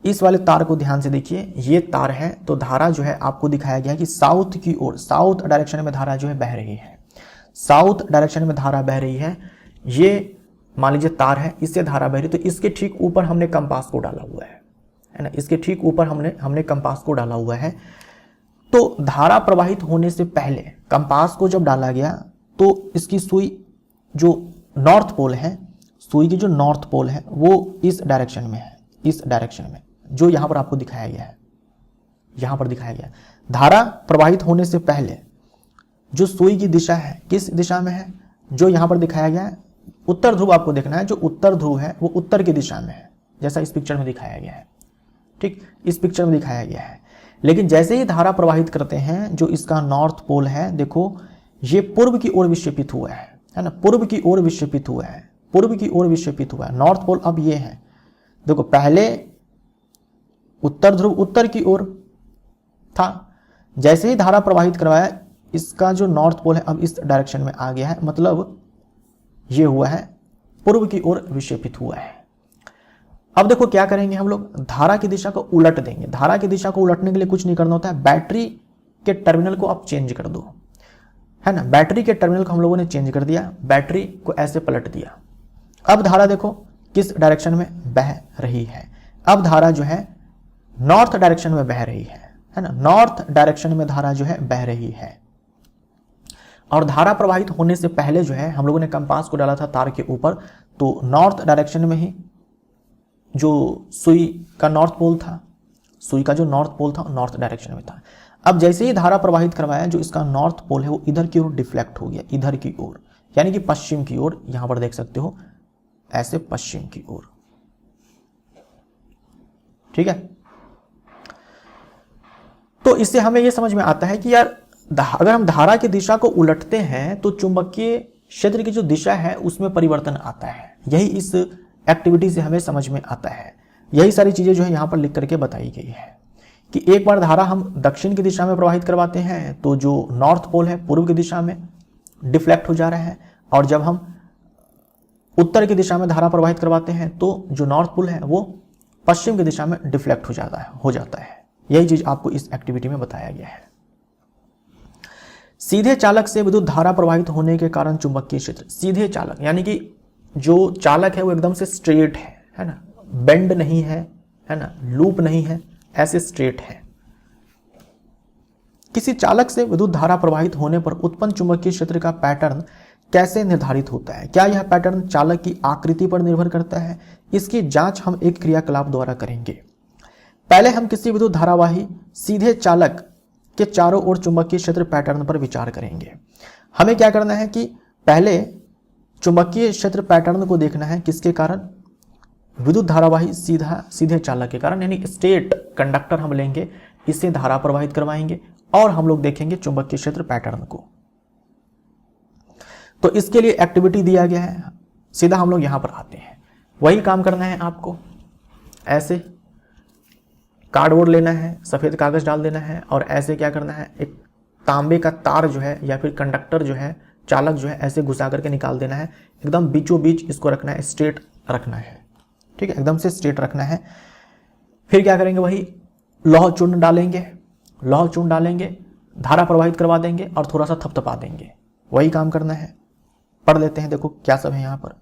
इस वाले तार को ध्यान से देखिए, ये तार है। तो धारा जो है आपको दिखाया गया है कि साउथ की ओर, साउथ डायरेक्शन में धारा जो है बह रही है, साउथ डायरेक्शन में धारा बह रही है। ये मान लीजिए तार है, इससे धारा बह रही है, तो इसके ठीक ऊपर हमने कंपास को डाला हुआ है ना, इसके ठीक ऊपर हमने कंपास को डाला हुआ है। तो धारा प्रवाहित होने से पहले कंपास को जब डाला गया तो इसकी सुई जो नॉर्थ पोल है, सुई की जो नॉर्थ पोल है वो इस डायरेक्शन में है, इस डायरेक्शन में जो यहां पर आपको दिखाया गया है, यहां पर दिखाया गया है। धारा प्रवाहित होने से पहले जो सुई की दिशा है किस दिशा में है, जो यहां पर दिखाया गया है उत्तर ध्रुव आपको देखना है, जो उत्तर ध्रुव है वो उत्तर की दिशा में है, जैसा इस पिक्चर में दिखाया गया है। ठीक, इस पिक्चर में दिखाया गया है। लेकिन जैसे ही धारा प्रवाहित करते हैं, जो इसका नॉर्थ पोल है, देखो ये पूर्व की ओर विक्षेपित हुआ है ना, पूर्व की ओर विक्षेपित हुआ है, पूर्व की ओर विक्षेपित हुआ है। नॉर्थ पोल अब ये है, देखो पहले उत्तर ध्रुव उत्तर की ओर था, जैसे ही धारा प्रवाहित करवाया इसका जो नॉर्थ पोल है अब इस डायरेक्शन में आ गया है, मतलब ये हुआ है पूर्व की ओर विक्षेपित हुआ है। अब देखो क्या करेंगे हम लोग, धारा की दिशा को उलट देंगे। धारा की दिशा को उलटने के लिए कुछ नहीं करना होता है, बैटरी के टर्मिनल को आप चेंज कर दो, है ना। बैटरी के टर्मिनल को हम लोगों ने चेंज कर दिया, बैटरी को ऐसे पलट दिया। अब धारा देखो किस डायरेक्शन में बह रही है, अब धारा जो है नॉर्थ डायरेक्शन में बह रही है ना, नॉर्थ डायरेक्शन में धारा जो है बह रही है। और धारा प्रवाहित होने से पहले जो है हम लोगों ने कंपास को डाला था तार के ऊपर, तो नॉर्थ डायरेक्शन में ही जो सुई का नॉर्थ पोल था, सुई का जो नॉर्थ पोल था नॉर्थ डायरेक्शन में था। अब जैसे ही धारा प्रवाहित करवाया, जो इसका नॉर्थ पोल है वो इधर की ओर डिफ्लेक्ट हो गया, इधर की ओर, यानी कि पश्चिम की ओर। यहां पर देख सकते हो ऐसे पश्चिम की ओर, ठीक है। तो इससे हमें यह समझ में आता है कि यार अगर हम धारा की दिशा को उलटते हैं तो चुंबकीय क्षेत्र की जो दिशा है उसमें परिवर्तन आता है। यही इस एक्टिविटी से हमें समझ में आता है। यही सारी चीजें जो है यहां पर लिख करके बताई गई है कि एक बार धारा हम दक्षिण की दिशा में प्रवाहित करवाते हैं तो जो नॉर्थ पोल है पूर्व की दिशा में डिफ्लेक्ट हो जा रहा है, और जब हम उत्तर की दिशा में धारा प्रवाहित करवाते हैं तो जो नॉर्थ पोल है वो पश्चिम की दिशा में डिफ्लेक्ट हो जाता है। यही चीज आपको इस एक्टिविटी में बताया गया है। सीधे चालक से विद्युत धारा प्रवाहित होने के कारण चुंबकीय क्षेत्र, सीधे चालक यानी कि जो चालक है वो एकदम से स्ट्रेट है ना, बेंड नहीं है ना, लूप नहीं है, ऐसे स्ट्रेट है। किसी चालक से विद्युत धारा प्रवाहित होने पर उत्पन्न चुंबकीय क्षेत्र का पैटर्न कैसे निर्धारित होता है? क्या यह पैटर्न चालक की आकृति पर निर्भर करता है? इसकी जांच हम एक क्रियाकलाप द्वारा करेंगे। पहले हम किसी विद्युत धारावाही सीधे चालक के चारों ओर चुंबकीय क्षेत्र पैटर्न पर विचार करेंगे। हमें क्या करना है कि पहले चुंबकीय क्षेत्र पैटर्न को देखना है, किसके कारण? विद्युत धारावाही सीधे चालक के कारण, यानी स्टेट कंडक्टर हम लेंगे, इससे धारा प्रवाहित करवाएंगे और हम लोग देखेंगे चुंबकीय क्षेत्र पैटर्न को। तो इसके लिए एक्टिविटी दिया गया है, सीधा हम लोग यहां पर आते हैं। वही काम करना है आपको, ऐसे कार्डबोर्ड लेना है, सफेद कागज डाल देना है और ऐसे क्या करना है, एक तांबे का तार जो है या फिर कंडक्टर जो है, चालक जो है, ऐसे घुसा करके निकाल देना है। एकदम बीचों बीच इसको रखना है, स्ट्रेट रखना है, ठीक है, एकदम से स्ट्रेट रखना है। फिर क्या करेंगे, वही लौह चूर्ण डालेंगे, लौह चूर्ण डालेंगे, धारा प्रवाहित करवा देंगे और थोड़ा सा थपथपा देंगे। वही काम करना है। पढ़ लेते हैं, देखो क्या सब है यहाँ पर।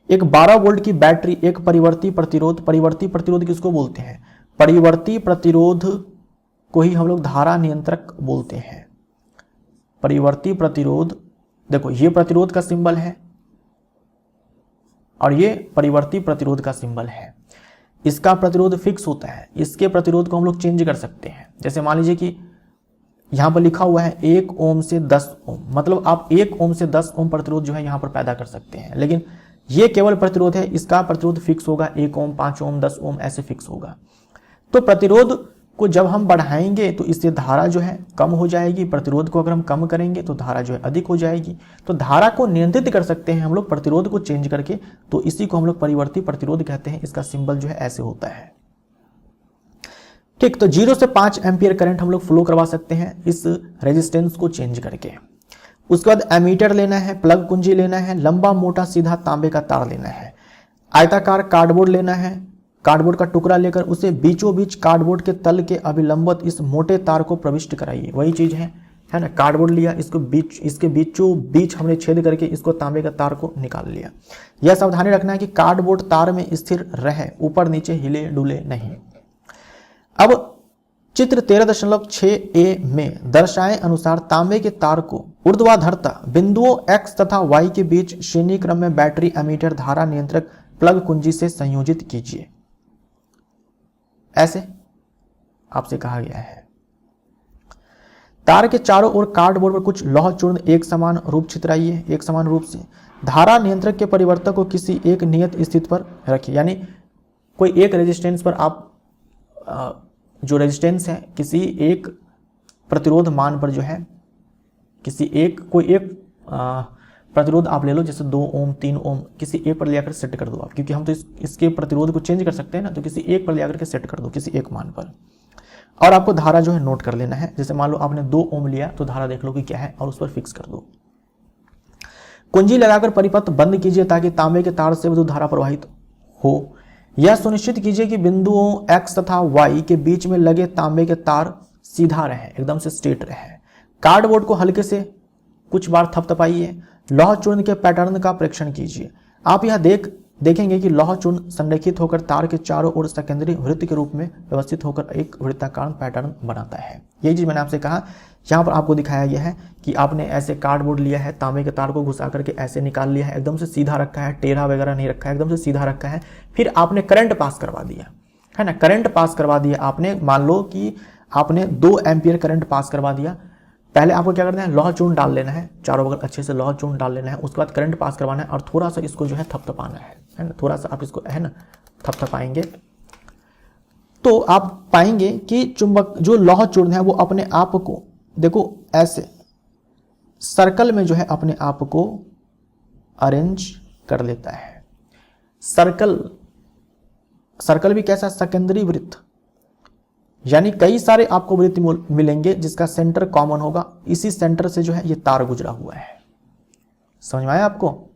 एक 12 वोल्ट की बैटरी, एक परिवर्ती प्रतिरोध, परिवर्ती प्रतिरोध किसको बोलते हैं? परिवर्ती प्रतिरोध को ही हम लोग धारा नियंत्रक बोलते हैं। परिवर्ती प्रतिरोध, देखो ये प्रतिरोध का सिंबल है और ये परिवर्ती प्रतिरोध का सिंबल है। इसका प्रतिरोध फिक्स होता है, इसके प्रतिरोध को हम लोग चेंज कर सकते हैं। जैसे मान लीजिए कि यहां पर लिखा हुआ है 1 ओम से 10 ओम, मतलब आप 1 ओम से 10 ओम प्रतिरोध जो है यहां पर पैदा कर सकते हैं। लेकिन ये केवल प्रतिरोध है, इसका प्रतिरोध फिक्स होगा, 1 ओम, 5 ओम, 10 ओम ऐसे फिक्स होगा। तो प्रतिरोध को जब हम बढ़ाएंगे तो इससे धारा जो है कम हो जाएगी, प्रतिरोध को अगर हम कम करेंगे तो धारा जो है अधिक हो जाएगी। तो धारा को नियंत्रित कर सकते हैं हम लोग प्रतिरोध को चेंज करके, तो इसी को हम लोग परिवर्ती प्रतिरोध कहते हैं। इसका सिंबल जो है ऐसे होता है। ठीक, तो 0 से 5 एम्पियर करंट हम लोग फ्लो करवा सकते हैं इस रेजिस्टेंस को चेंज करके। उसके बाद एमीटर लेना है, प्लग कुंजी लेना है, लंबा मोटा सीधा तांबे का तार लेना है, आयताकार कार्डबोर्ड लेना है, कार्डबोर्ड का टुकड़ा लेकर उसे बीचों बीच कार्डबोर्ड के तल के अभिलंबित इस मोटे तार को प्रविष्ट कराइए। वही चीज है ना, कार्डबोर्ड लिया, इसके बीचों बीच हमने छेद करके इसको तांबे का तार को निकाल लिया। यह सावधानी रखना है कि कार्डबोर्ड तार में स्थिर रहे, ऊपर नीचे हिले डुले नहीं। अब चित्र 13.6a में दर्शाए अनुसार तांबे के तार को ऊर्ध्वाधरता बिंदुओं x तथा y के बीच श्रेणी क्रम में बैटरी एमीटर धारा नियंत्रक प्लग कुंजी से संयोजित कीजिए। ऐसे आपसे कहा गया है। तार के चारों ओर कार्डबोर्ड पर कुछ लौह चूर्ण एक समान रूप छितराइए, एक समान रूप से। धारा नियंत्रक के परिवर्तक को किसी एक नियत स्थिति पर रखिए, यानी कोई एक रेजिस्टेंस पर आप जो रेजिस्टेंस है किसी एक प्रतिरोध मान पर जो है कोई एक प्रतिरोध आप ले लो, जैसे 2 ओम 3 ओम, किसी एक पर ले आकर सेट कर दो आप, क्योंकि हम तो इसके प्रतिरोध को चेंज कर सकते हैं ना, तो किसी एक पर ले आकर के सेट कर दो, किसी एक मान पर। और आपको धारा जो है नोट कर लेना है। जैसे मान लो आपने 2 ओम लिया तो धारा देख लो कि क्या है और उस पर फिक्स कर दो। कुंजी लगाकर परिपथ बंद कीजिए ताकि तांबे के तार से विद्युत धारा प्रवाहित हो। यह सुनिश्चित कीजिए कि बिंदुओं x तथा y के बीच में लगे तांबे के तार सीधा रहे, एकदम से स्ट्रेट रहे। कार्डबोर्ड को हल्के से कुछ बार थपथपाइए। लौह चूर्ण के पैटर्न का परीक्षण कीजिए। आप यह देखेंगे कि लौह चूर्ण संरेखित होकर तार के चारों ओर सेकेंडरी वृत्त के रूप में व्यवस्थित होकर एक वृत्ताकार पैटर्न बनाता है। यही चीज मैंने आपसे कहा, यहाँ पर आपको दिखाया गया है कि आपने ऐसे कार्डबोर्ड लिया है, तांबे के तार को घुसा करके ऐसे निकाल लिया है, एकदम से सीधा रखा है, टेढ़ा वगैरह नहीं रखा है, एकदम से सीधा रखा है। फिर आपने करंट पास करवा दिया है ना, करंट पास करवा दिया आपने। मान लो कि आपने 2 एम्पियर करंट पास करवा दिया। पहले आपको क्या करना है, लौह चूर्ण डाल लेना है, चारों बगल अच्छे से लौह चूर्ण डाल लेना है। उसके बाद करंट पास करवाना है और थोड़ा सा इसको जो है थपथपाना है ना, थोड़ा सा आप इसको है ना थपथपाएंगे तो आप पाएंगे कि चुंबक जो लौह चूर्ण है वो अपने आप को देखो ऐसे सर्कल में जो है अपने आप को अरेंज कर लेता है। सर्कल भी कैसा, सेकेंडरी वृत्त, यानी कई सारे आपको वृत्त मिलेंगे जिसका सेंटर कॉमन होगा। इसी सेंटर से जो है ये तार गुजरा हुआ है। समझ में आया आपको?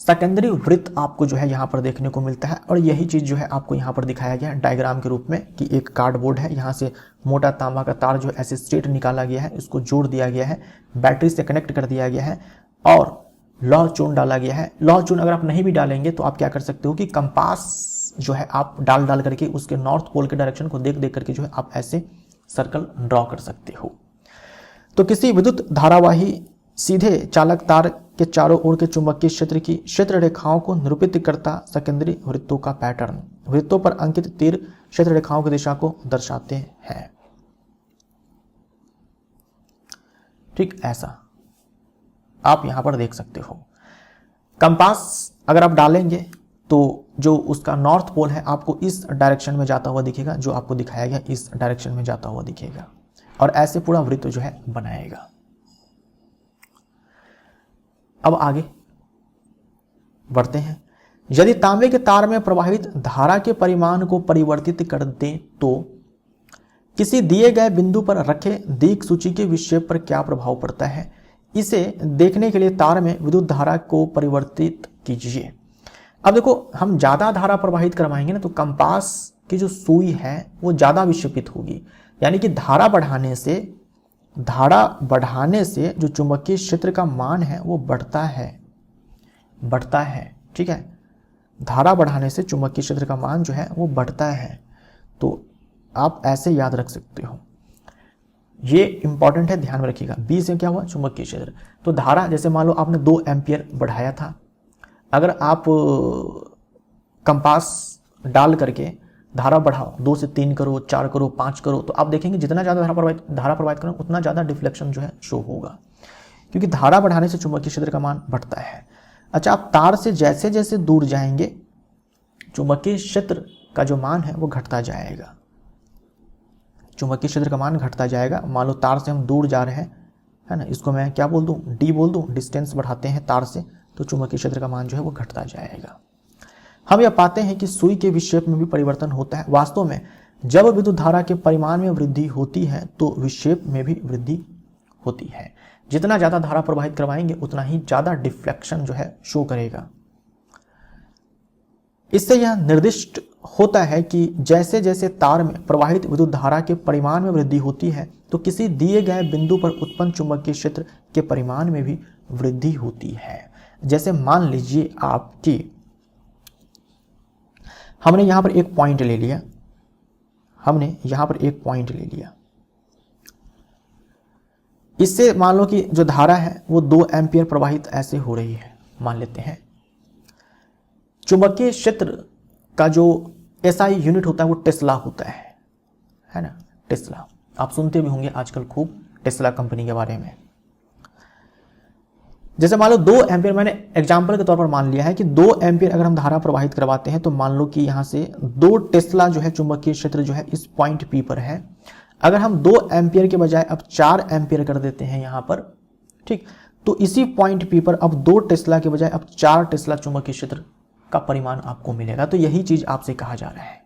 सेकेंडरी वृत्त आपको जो है यहां पर देखने को मिलता है और यही चीज जो है आपको यहां पर दिखाया गया है डायग्राम के रूप में कि एक कार्डबोर्ड है, यहां से मोटा तांबा का तार जो है ऐसे स्ट्रेट निकाला गया है, इसको जोड़ दिया गया है, बैटरी से कनेक्ट कर दिया गया है और लौह चूर्ण डाला गया है। लौह चूर्ण अगर आप नहीं भी डालेंगे तो आप क्या कर सकते हो कि कंपास जो है आप डाल करके उसके नॉर्थ पोल के डायरेक्शन को देख करके जो है आप ऐसे सर्कल ड्रॉ कर सकते हो। तो किसी विद्युत धारावाही सीधे चालक तार के चारों ओर के चुंबकीय क्षेत्र की क्षेत्र रेखाओं को निरूपित करता सेकेंडरी वृत्तों का पैटर्न। वृत्तों पर अंकित तीर क्षेत्र रेखाओं की दिशा को दर्शाते हैं। ठीक ऐसा आप यहां पर देख सकते हो। कंपास अगर आप डालेंगे तो जो उसका नॉर्थ पोल है आपको इस डायरेक्शन में जाता हुआ दिखेगा, जो आपको दिखाया गया इस डायरेक्शन में जाता हुआ दिखेगा और ऐसे पूरा वृत्त जो है बनाएगा। अब आगे बढ़ते हैं। यदि तांबे के तार में प्रवाहित धारा के परिमाण को परिवर्तित कर दें तो किसी दिए गए बिंदु पर रखे दिक् सूची के विक्षेप पर क्या प्रभाव पड़ता है, इसे देखने के लिए तार में विद्युत धारा को परिवर्तित कीजिए। अब देखो हम ज्यादा धारा प्रवाहित करवाएंगे ना तो कंपास की जो सुई है वो ज्यादा विक्षेपित होगी, यानी कि धारा बढ़ाने से जो चुंबकीय क्षेत्र का मान है वो बढ़ता है। ठीक है, धारा बढ़ाने से चुंबकीय क्षेत्र का मान जो है वो बढ़ता है। तो आप ऐसे याद रख सकते हो, ये इंपॉर्टेंट है, ध्यान में रखिएगा। बी से क्या हुआ, चुंबकीय क्षेत्र। तो धारा जैसे मान लो आपने 2 एम्पियर बढ़ाया था, अगर आप कंपास डाल करके धारा बढ़ाओ, 2 से 3 करो, 4 करो, 5 करो, तो आप देखेंगे जितना ज़्यादा धारा प्रवाहित करो उतना ज़्यादा डिफ्लेक्शन जो है शो होगा, क्योंकि धारा बढ़ाने से चुंबकीय क्षेत्र का मान बढ़ता है। अच्छा, आप तार से जैसे जैसे दूर जाएंगे चुंबकीय क्षेत्र का जो मान है वो घटता जाएगा। चुंबकीय क्षेत्र का मान घटता जाएगा। मान लो तार से हम दूर जा रहे हैं, है ना, इसको मैं क्या बोल दूं, डी बोल दूं, डिस्टेंस बढ़ाते हैं तार से, तो चुंबकीय क्षेत्र का मान जो है वो घटता जाएगा। हम यह पाते हैं कि सुई के विक्षेप में भी परिवर्तन होता है। वास्तव में जब विद्युत धारा के परिमाण में वृद्धि होती है तो विक्षेप में भी वृद्धि होती है। जितना ज़्यादा धारा प्रवाहित करवाएंगे उतना ही ज़्यादा डिफ्लेक्शन जो है शो करेगा। इससे यह निर्दिष्ट होता है कि जैसे जैसे तार में प्रवाहित विद्युत धारा के परिमाण में वृद्धि होती है तो किसी दिए गए बिंदु पर उत्पन्न चुंबकीय क्षेत्र के परिमाण में भी वृद्धि होती है। जैसे मान लीजिए आपकी, हमने यहां पर एक पॉइंट ले लिया, इससे मान लो कि जो धारा है वो 2 एम्पियर प्रवाहित ऐसे हो रही है, मान लेते हैं। चुंबकीय क्षेत्र का जो एसआई यूनिट होता है वो टेस्ला होता है ना, टेस्ला। आप सुनते भी होंगे आजकल खूब टेस्ला कंपनी के बारे में। जैसे मान लो 2 एम्पियर, मैंने एग्जांपल के तौर पर मान लिया है कि 2 एम्पियर अगर हम धारा प्रवाहित करवाते हैं तो मान लो कि यहां से 2 टेस्ला जो है चुंबकीय क्षेत्र जो है इस पॉइंट पी पर है। अगर हम 2 एम्पियर के बजाय अब 4 एम्पियर कर देते हैं यहां पर, ठीक, तो इसी पॉइंट पी पर अब 2 टेस्ला के बजाय अब 4 टेस्ला चुंबकीय क्षेत्र का परिमाण आपको मिलेगा। तो यही चीज आपसे कहा जा रहा है।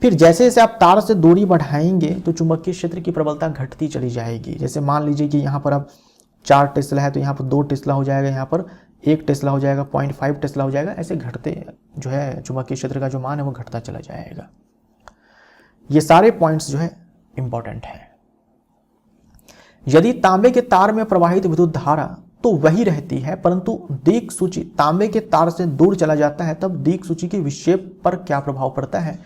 फिर जैसे जैसे आप तार से दूरी बढ़ाएंगे तो चुंबकीय क्षेत्र की प्रबलता घटती चली जाएगी। जैसे मान लीजिए कि यहाँ पर अब 4 टेस्ला है तो यहाँ पर 2 टेस्ला हो जाएगा, यहाँ पर 1 टेस्ला हो जाएगा, 0.5 टेस्ला हो जाएगा। ऐसे घटते जो है चुंबकीय क्षेत्र का जो मान है वो घटता चला जाएगा। ये सारे पॉइंट्स जो है इंपॉर्टेंट है। यदि तांबे के तार में प्रवाहित विद्युत धारा तो वही रहती है, परंतु दिक्सूची तांबे के तार से दूर चला जाता है, तब दिक्सूची के विक्षेप पर क्या प्रभाव पड़ता है,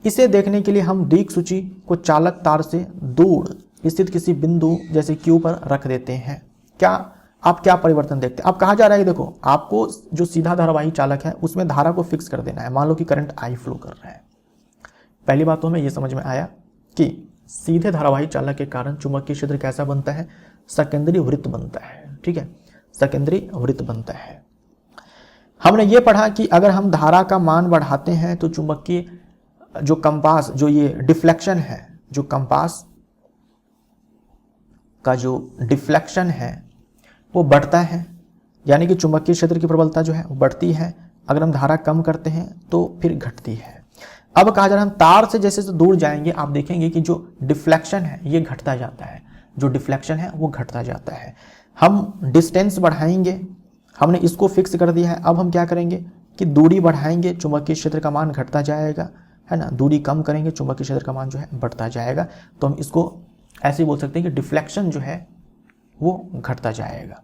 इसे देखने के लिए हम दिक्सूची को चालक तार से दूर स्थित किसी बिंदु जैसे Q पर रख देते हैं। आप क्या परिवर्तन देखते हैं? अब कहा जा रहा है कि देखो, आपको जो सीधा धारावाही चालक है उसमें धारा को फिक्स कर देना है। मान लो कि करंट I फ्लो कर रहा है। पहली बात तो हमें यह समझ में आया कि सीधे धारावाही चालक के कारण चुंबकीय क्षेत्र कैसा बनता है, सेकेंडरी वृत्त बनता है। ठीक है, सेकेंडरी वृत्त बनता है। हमने ये पढ़ा कि अगर हम धारा का मान बढ़ाते हैं तो चुंबकीय जो कंपास, जो ये डिफ्लेक्शन है, जो कंपास का जो डिफ्लेक्शन है वो बढ़ता है, यानी कि चुंबकीय क्षेत्र की प्रबलता जो है वो बढ़ती है। अगर हम धारा कम करते हैं तो फिर घटती है। अब कहा जा रहा है हम तार से जैसे दूर जाएंगे आप देखेंगे कि जो डिफ्लेक्शन है ये घटता जाता है, जो डिफ्लेक्शन है वो घटता जाता है। हम डिस्टेंस बढ़ाएंगे, हमने इसको फिक्स कर दिया है। अब हम क्या करेंगे कि दूरी बढ़ाएंगे, चुंबकीय क्षेत्र का मान घटता जाएगा, है ना। दूरी कम करेंगे, चुंबकीय क्षेत्र का मान जो है बढ़ता जाएगा। तो हम इसको ऐसे बोल सकते हैं कि डिफ्लेक्शन जो है वो घटता जाएगा।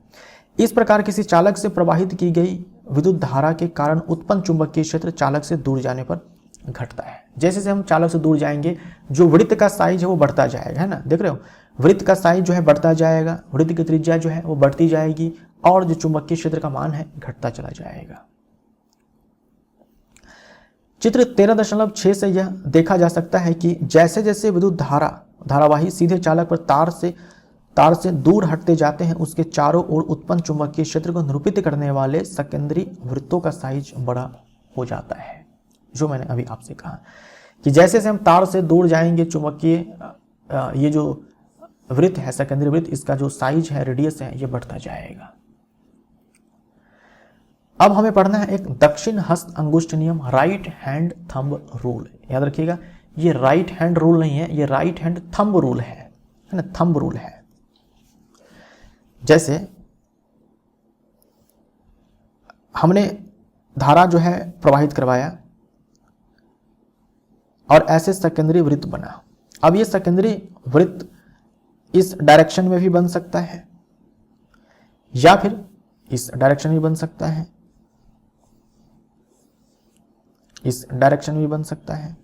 इस प्रकार किसी चालक से प्रवाहित की गई विद्युत धारा के कारण उत्पन्न चुंबकीय क्षेत्र चालक से दूर जाने पर घटता है। जैसे जैसे हम चालक से दूर जाएंगे जो वृत्त का साइज है वो बढ़ता जाएगा, है ना। देख रहे हो, वृत्त का साइज जो है बढ़ता जाएगा, वृत्त की त्रिज्या जो है वो बढ़ती जाएगी और जो चुंबकीय क्षेत्र का मान है घटता चला जाएगा। चित्र 13.6 से यह देखा जा सकता है कि जैसे जैसे विद्युत धारावाही सीधे चालक पर तार से दूर हटते जाते हैं उसके चारों ओर उत्पन्न चुंबकीय क्षेत्र को निरूपित करने वाले सेकेंडरी वृत्तों का साइज बड़ा हो जाता है। जो मैंने अभी आपसे कहा कि जैसे जैसे हम तार से दूर जाएंगे चुंबकीय ये जो वृत्त है सेकेंडरी वृत्त, इसका जो साइज है, रेडियस है, ये बढ़ता जाएगा। अब हमें पढ़ना है एक दक्षिण हस्त अंगुष्ठ नियम, राइट हैंड थंब रूल। याद रखिएगा, ये राइट हैंड रूल नहीं है, ये राइट हैंड थंब रूल है ना, थंब रूल है। जैसे हमने धारा जो है प्रवाहित करवाया और ऐसे सेकेंडरी वृत्त बना। अब ये सेकेंडरी वृत्त इस डायरेक्शन में भी बन सकता है या फिर इस डायरेक्शन में बन सकता है, इस डायरेक्शन में बन सकता है।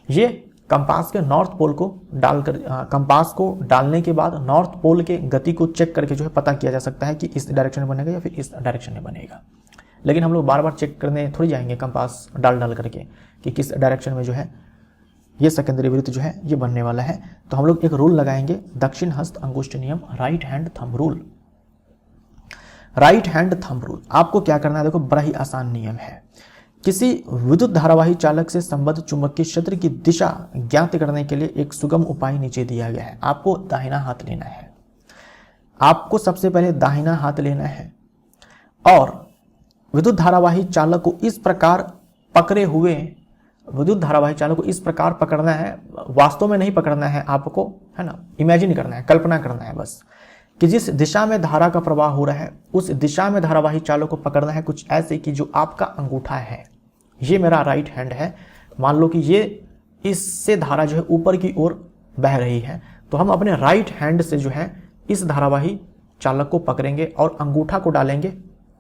ये कंपास के नॉर्थ पोल को डालकर, कंपास को डालने के बाद नॉर्थ पोल के गति को चेक करके जो है पता किया जा सकता है कि इस डायरेक्शन में बनेगा या फिर इस डायरेक्शन में बनेगा। लेकिन हम लोग बार बार चेक करने थोड़ी जाएंगे कंपास डाल करके कि किस डायरेक्शन में जो है ये सेकेंडरी वृत्त जो है ये बनने वाला है। तो हम लोग एक रूल लगाएंगे, दक्षिण हस्त अंगुष्ठ नियम, right hand thumb rule. Right hand thumb rule आपको क्या करना है, देखो बड़ा ही आसान नियम है। किसी विद्युत धारावाही चालक से संबद्ध चुंबकीय क्षेत्र की दिशा ज्ञात करने के लिए एक सुगम उपाय नीचे दिया गया है। आपको दाहिना हाथ लेना है, आपको सबसे पहले दाहिना हाथ लेना है और विद्युत धारावाही चालक को इस प्रकार पकड़े हुए विद्युत धारावाही चालक को इस प्रकार पकड़ना है, वास्तव में नहीं पकड़ना है आपको, है ना, इमेजिन करना है, कल्पना करना है बस, कि जिस दिशा में धारा का प्रवाह हो रहा है उस दिशा में धारावाही चालक को पकड़ना है कुछ ऐसे कि जो आपका अंगूठा है, ये मेरा राइट हैंड है, मान लो कि ये इससे धारा जो है ऊपर की ओर बह रही है, तो हम अपने राइट हैंड से जो है इस धारावाही चालक को पकड़ेंगे और अंगूठा को डालेंगे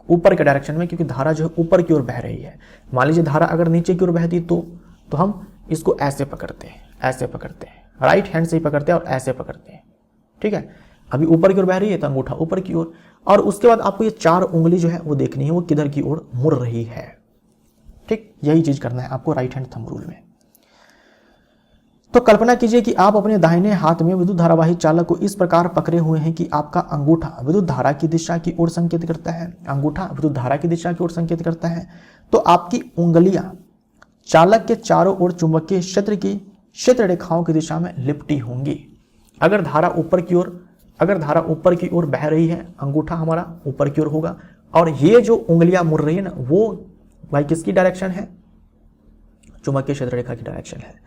ऊपर के डायरेक्शन में, क्योंकि धारा जो है ऊपर की ओर बह रही है। मान लीजिए धारा अगर नीचे की ओर बहती तो हम इसको ऐसे पकड़ते हैं, ऐसे पकड़ते हैं, राइट हैंड से ही पकड़ते हैं और ऐसे पकड़ते हैं, ठीक है। अभी ऊपर की ओर बह रही है तो अंगूठा ऊपर की ओर, और उसके बाद आपको ये 4 उंगली जो है वो देखनी है वो किधर की ओर मुड़ रही है, ठीक। यही चीज करना है आपको राइट हैंड थंब रूल में। तो कल्पना कीजिए कि आप अपने दाहिने हाथ में विद्युत धारावाही चालक को इस प्रकार पकड़े हुए हैं कि आपका अंगूठा विद्युत धारा की दिशा की ओर संकेत करता है, अंगूठा विद्युत धारा की दिशा की ओर संकेत करता है। तो आपकी उंगलियां चालक के चारों ओर चुंबकीय क्षेत्र की क्षेत्र रेखाओं की दिशा में लिपटी होंगी। अगर धारा ऊपर की ओर बह रही है, अंगूठा हमारा ऊपर की ओर होगा, और ये जो उंगलियां मुड़ रही है ना, वो भाई किसकी डायरेक्शन है? चुंबकीय क्षेत्र रेखा की डायरेक्शन है,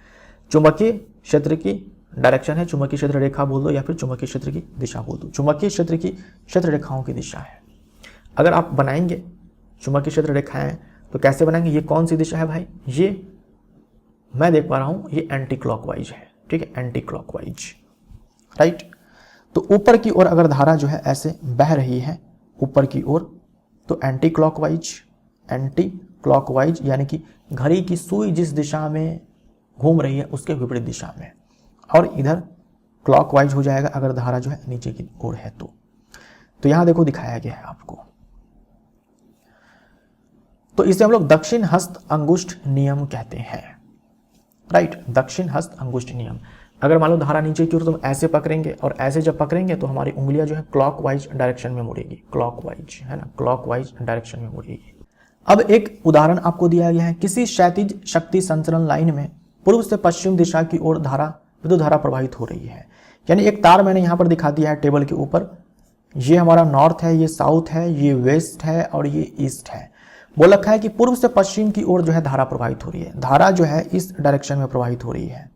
चुंबकीय क्षेत्र की डायरेक्शन है, चुंबकीय क्षेत्र रेखा बोल दो या फिर चुंबकीय क्षेत्र की दिशा बोल दो, चुंबकीय क्षेत्र की क्षेत्र रेखाओं की दिशा है। अगर आप बनाएंगे चुंबकीय क्षेत्र रेखाएं तो कैसे बनाएंगे? ये कौन सी दिशा है भाई? ये मैं देख पा रहा हूं ये एंटी क्लॉकवाइज है, ठीक है, एंटी क्लॉकवाइज, राइट। तो ऊपर की ओर अगर धारा जो है ऐसे बह रही है ऊपर की ओर तो एंटी क्लॉकवाइज यानी कि घड़ी की सुई जिस दिशा में घूम रही है उसके विपरीत दिशा में, और इधर क्लॉकवाइज हो जाएगा अगर धारा जो है नीचे की ओर है तो यहां देखो दिखाया गया है आपको। तो इसे हम लोग दक्षिण हस्त अंगुष्ठ नियम कहते हैं, राइट, दक्षिण हस्त अंगुष्ठ नियम। अगर मान लो धारा नीचे की ओर तो हम ऐसे पकड़ेंगे, और ऐसे जब पकड़ेंगे तो हमारी उंगलियां जो है क्लॉकवाइज डायरेक्शन में मुड़ेगी, क्लॉकवाइज, है ना, क्लॉकवाइज डायरेक्शन में मुड़ेगी। अब एक उदाहरण आपको दिया गया है, किसी क्षैतिज शक्ति संचरण लाइन में पूर्व से पश्चिम दिशा की ओर विद्युत धारा प्रवाहित हो रही है। यानी एक तार मैंने यहां पर दिखा दिया है टेबल के ऊपर, ये हमारा नॉर्थ है, ये साउथ है, ये वेस्ट है और ये ईस्ट है। बोल रखा है कि पूर्व से पश्चिम की ओर जो है धारा प्रवाहित हो रही है, धारा जो है इस डायरेक्शन में प्रवाहित हो रही है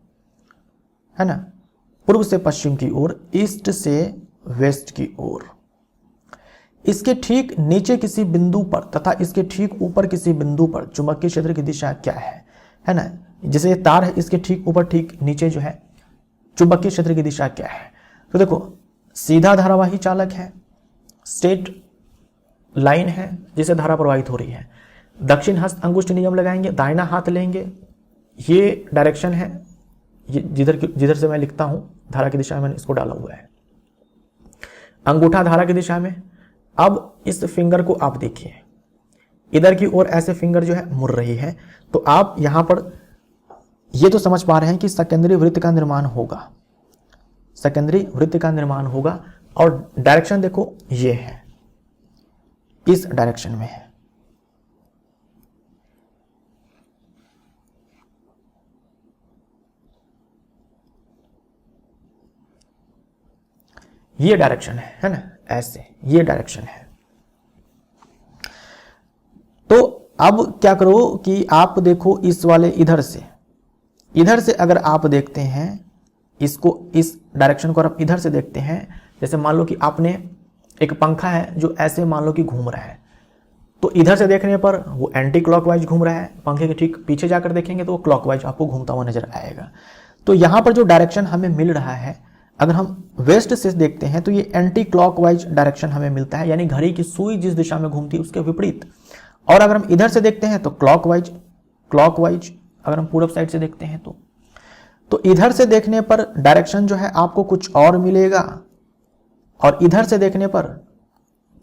ना, पूर्व से पश्चिम की ओर, ईस्ट से वेस्ट की ओर। इसके ठीक नीचे किसी बिंदु पर तथा इसके ठीक ऊपर किसी बिंदु पर चुंबकीय क्षेत्र की दिशा क्या है ना। जैसे ये तार है, इसके ठीक ऊपर ठीक नीचे जो है चुंबकीय क्षेत्र की दिशा क्या है? तो देखो सीधा धारावाही चालक है, स्ट्रेट लाइन है जिसे धारा प्रवाहित हो रही है। दक्षिण हस्त अंगुष्ठ नियम लगाएंगे, दाहिना हाथ लेंगे, ये डायरेक्शन है, ये जिधर से मैं लिखता हूं धारा की दिशा में मैंने इसको डाला हुआ है, अंगूठा धारा की दिशा में। अब इस फिंगर को आप देखिए, इधर की ओर ऐसे फिंगर जो है मुड़ रही है, तो आप यहां पर ये तो समझ पा रहे हैं कि सेकेंडरी वृत्त का निर्माण होगा, सेकेंडरी वृत्त का निर्माण होगा, और डायरेक्शन देखो ये है, इस डायरेक्शन में है। ये डायरेक्शन है ना, ऐसे ये डायरेक्शन है। तो अब क्या करो कि आप देखो इस वाले इधर से अगर आप देखते हैं इसको, इस डायरेक्शन को आप इधर से देखते हैं, जैसे मान लो कि आपने एक पंखा है जो ऐसे मान लो कि घूम रहा है, तो इधर से देखने पर वो एंटी क्लॉकवाइज घूम रहा है, पंखे के ठीक पीछे जाकर देखेंगे तो वो क्लॉकवाइज आपको घूमता हुआ नजर आएगा। तो यहां पर जो डायरेक्शन हमें मिल रहा है, अगर हम वेस्ट से देखते हैं तो ये एंटी क्लॉकवाइज डायरेक्शन हमें मिलता है, यानी घड़ी की सुई जिस दिशा में घूमती है उसके विपरीत। और अगर हम इधर से देखते हैं तो क्लॉकवाइज अगर हम पूरब साइड से देखते हैं तो इधर से देखने पर डायरेक्शन जो है आपको कुछ और मिलेगा, और इधर से देखने पर,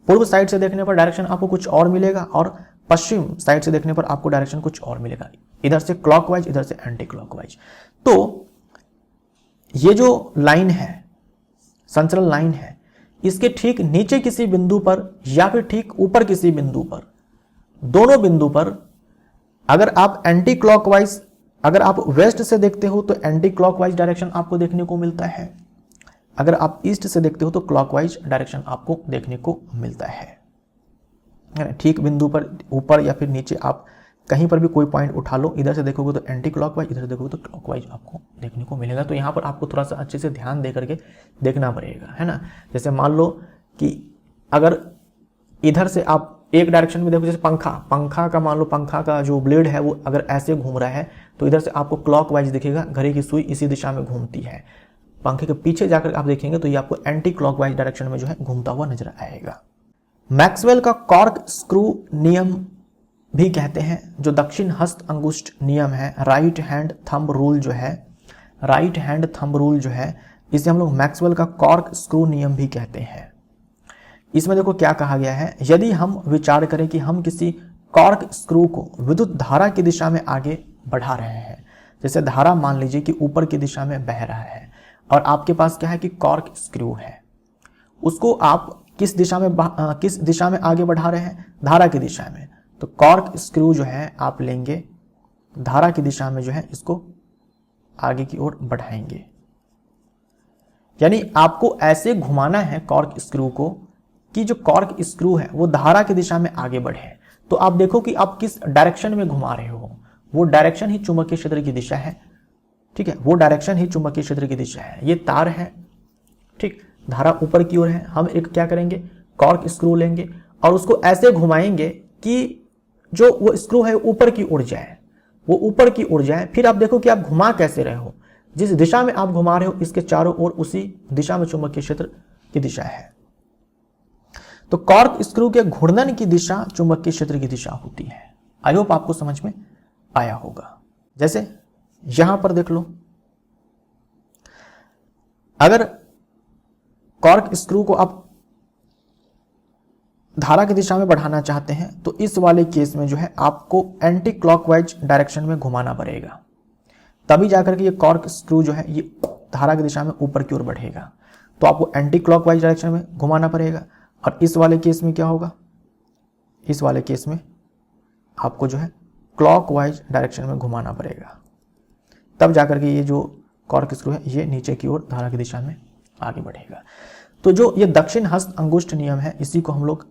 पूर्व साइड से देखने पर डायरेक्शन आपको कुछ और मिलेगा, और पश्चिम साइड से देखने पर आपको डायरेक्शन कुछ और मिलेगा, इधर से क्लॉकवाइज, इधर से एंटी क्लॉकवाइज। तो ये जो लाइन है, संचरण लाइन है, इसके ठीक नीचे किसी बिंदु पर या फिर ठीक ऊपर किसी बिंदु पर, दोनों बिंदु पर अगर आप एंटी क्लॉकवाइज, अगर आप वेस्ट से देखते हो तो एंटी क्लॉकवाइज डायरेक्शन आपको देखने को मिलता है, अगर आप ईस्ट से देखते हो तो क्लॉकवाइज डायरेक्शन आपको देखने को मिलता है। ठीक बिंदु पर ऊपर या फिर नीचे आप कहीं पर भी कोई पॉइंट उठा लो, इधर से देखोगे तो एंटी क्लॉकवाइज, इधर से देखोगे तो क्लॉकवाइज आपको देखने को मिलेगा। तो यहाँ पर आपको थोड़ा सा अच्छे से ध्यान दे करके देखना पड़ेगा, है ना। जैसे मान लो कि अगर इधर से आप एक डायरेक्शन में देखो, जैसे पंखा का मान लो, पंखा का जो ब्लेड है वो अगर ऐसे घूम रहा है तो इधर से आपको क्लॉकवाइज दिखेगा, घड़ी की सुई इसी दिशा में घूमती है। पंखे के पीछे जाकर आप देखेंगे तो ये आपको एंटी क्लॉकवाइज डायरेक्शन में जो है घूमता हुआ नजर आएगा। मैक्सवेल का कॉर्क स्क्रू नियम भी कहते हैं, जो दक्षिण हस्त अंगुष्ठ नियम है, राइट हैंड थंब रूल जो है, राइट हैंड थंब रूल जो है, इसे हम लोग मैक्सवेल का कॉर्क स्क्रू नियम भी कहते हैं। इसमें देखो क्या कहा गया है, यदि हम विचार करें कि हम किसी कॉर्क स्क्रू को विद्युत धारा की दिशा में आगे बढ़ा रहे हैं, जैसे धारा मान लीजिए कि ऊपर की दिशा में बह रहा है और आपके पास क्या है कि कॉर्क स्क्रू है, उसको आप किस दिशा में आगे बढ़ा रहे हैं, धारा की दिशा में। तो कॉर्क स्क्रू जो है आप लेंगे, धारा की दिशा में जो है इसको आगे की ओर बढ़ाएंगे, यानी आपको ऐसे घुमाना है कॉर्क स्क्रू को कि जो कॉर्क स्क्रू है वो धारा की दिशा में आगे बढ़े। तो आप देखो कि आप किस डायरेक्शन में घुमा रहे हो, वो डायरेक्शन ही चुंबकीय क्षेत्र की दिशा है, ठीक है, वो डायरेक्शन ही चुंबकीय क्षेत्र की दिशा है। ये तार है, ठीक, धारा ऊपर की ओर है, हम एक क्या करेंगे, कॉर्क स्क्रू लेंगे और उसको ऐसे घुमाएंगे कि जो वो स्क्रू है ऊपर की ओर जाए, वो ऊपर की ओर जाए। फिर आप देखो कि आप घुमा कैसे रहे हो, जिस दिशा में आप घुमा रहे हो इसके चारों ओर उसी दिशा में चुंबकीय क्षेत्र की दिशा है। तो कॉर्क स्क्रू के घूर्णन की दिशा चुंबकीय क्षेत्र की दिशा होती है। आई होप आपको समझ में आया होगा। जैसे यहां पर देख लो, अगर कॉर्क स्क्रू को आप धारा की दिशा में बढ़ाना चाहते हैं तो इस वाले केस में जो है आपको एंटी क्लॉकवाइज डायरेक्शन में घुमाना पड़ेगा, तभी जाकर के ये कॉर्क स्क्रू जो है ये धारा की दिशा में ऊपर की ओर बढ़ेगा। तो आपको एंटी क्लॉकवाइज डायरेक्शन में घुमाना पड़ेगा। और इस वाले केस में क्या होगा, इस वाले केस में आपको जो है क्लॉकवाइज डायरेक्शन में घुमाना पड़ेगा, तब जाकर के ये जो कॉर्क स्क्रू है ये नीचे की ओर धारा की दिशा में आगे बढ़ेगा। तो जो ये दक्षिण हस्त अंगुष्ठ नियम है, इसी को हम लोग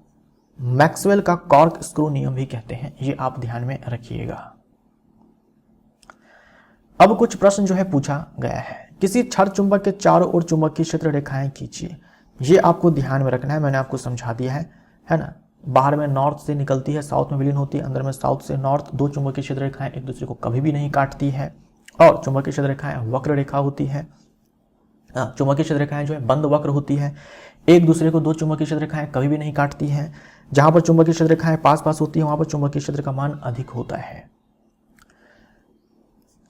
मैक्सवेल का कॉर्क स्क्रू नियम भी कहते हैं, ये आप ध्यान में रखिएगा। अब कुछ प्रश्न जो है पूछा गया है, किसी क्षण चुंबक के चारों ओर चुंबकीय क्षेत्र रेखाएं खींचिए। ये आपको ध्यान में रखना है, मैंने आपको समझा दिया है ना। बाहर में नॉर्थ से निकलती है, साउथ में विलीन होती है, अंदर में साउथ से नॉर्थ। दो चुंबकीय क्षेत्र रेखाएं एक दूसरे को कभी भी नहीं काटती है और चुंबकीय क्षेत्र रेखाएं वक्र रेखा होती है। चुंबकीय क्षेत्र रेखाएं जो है बंद वक्र होती है, एक दूसरे को दो चुंबकीय क्षेत्र रेखाएं कभी भी नहीं काटती हैं। जहां पर चुंबकीय क्षेत्र रेखाएं पास पास होती है वहां पर चुंबकीय क्षेत्र का मान अधिक होता है।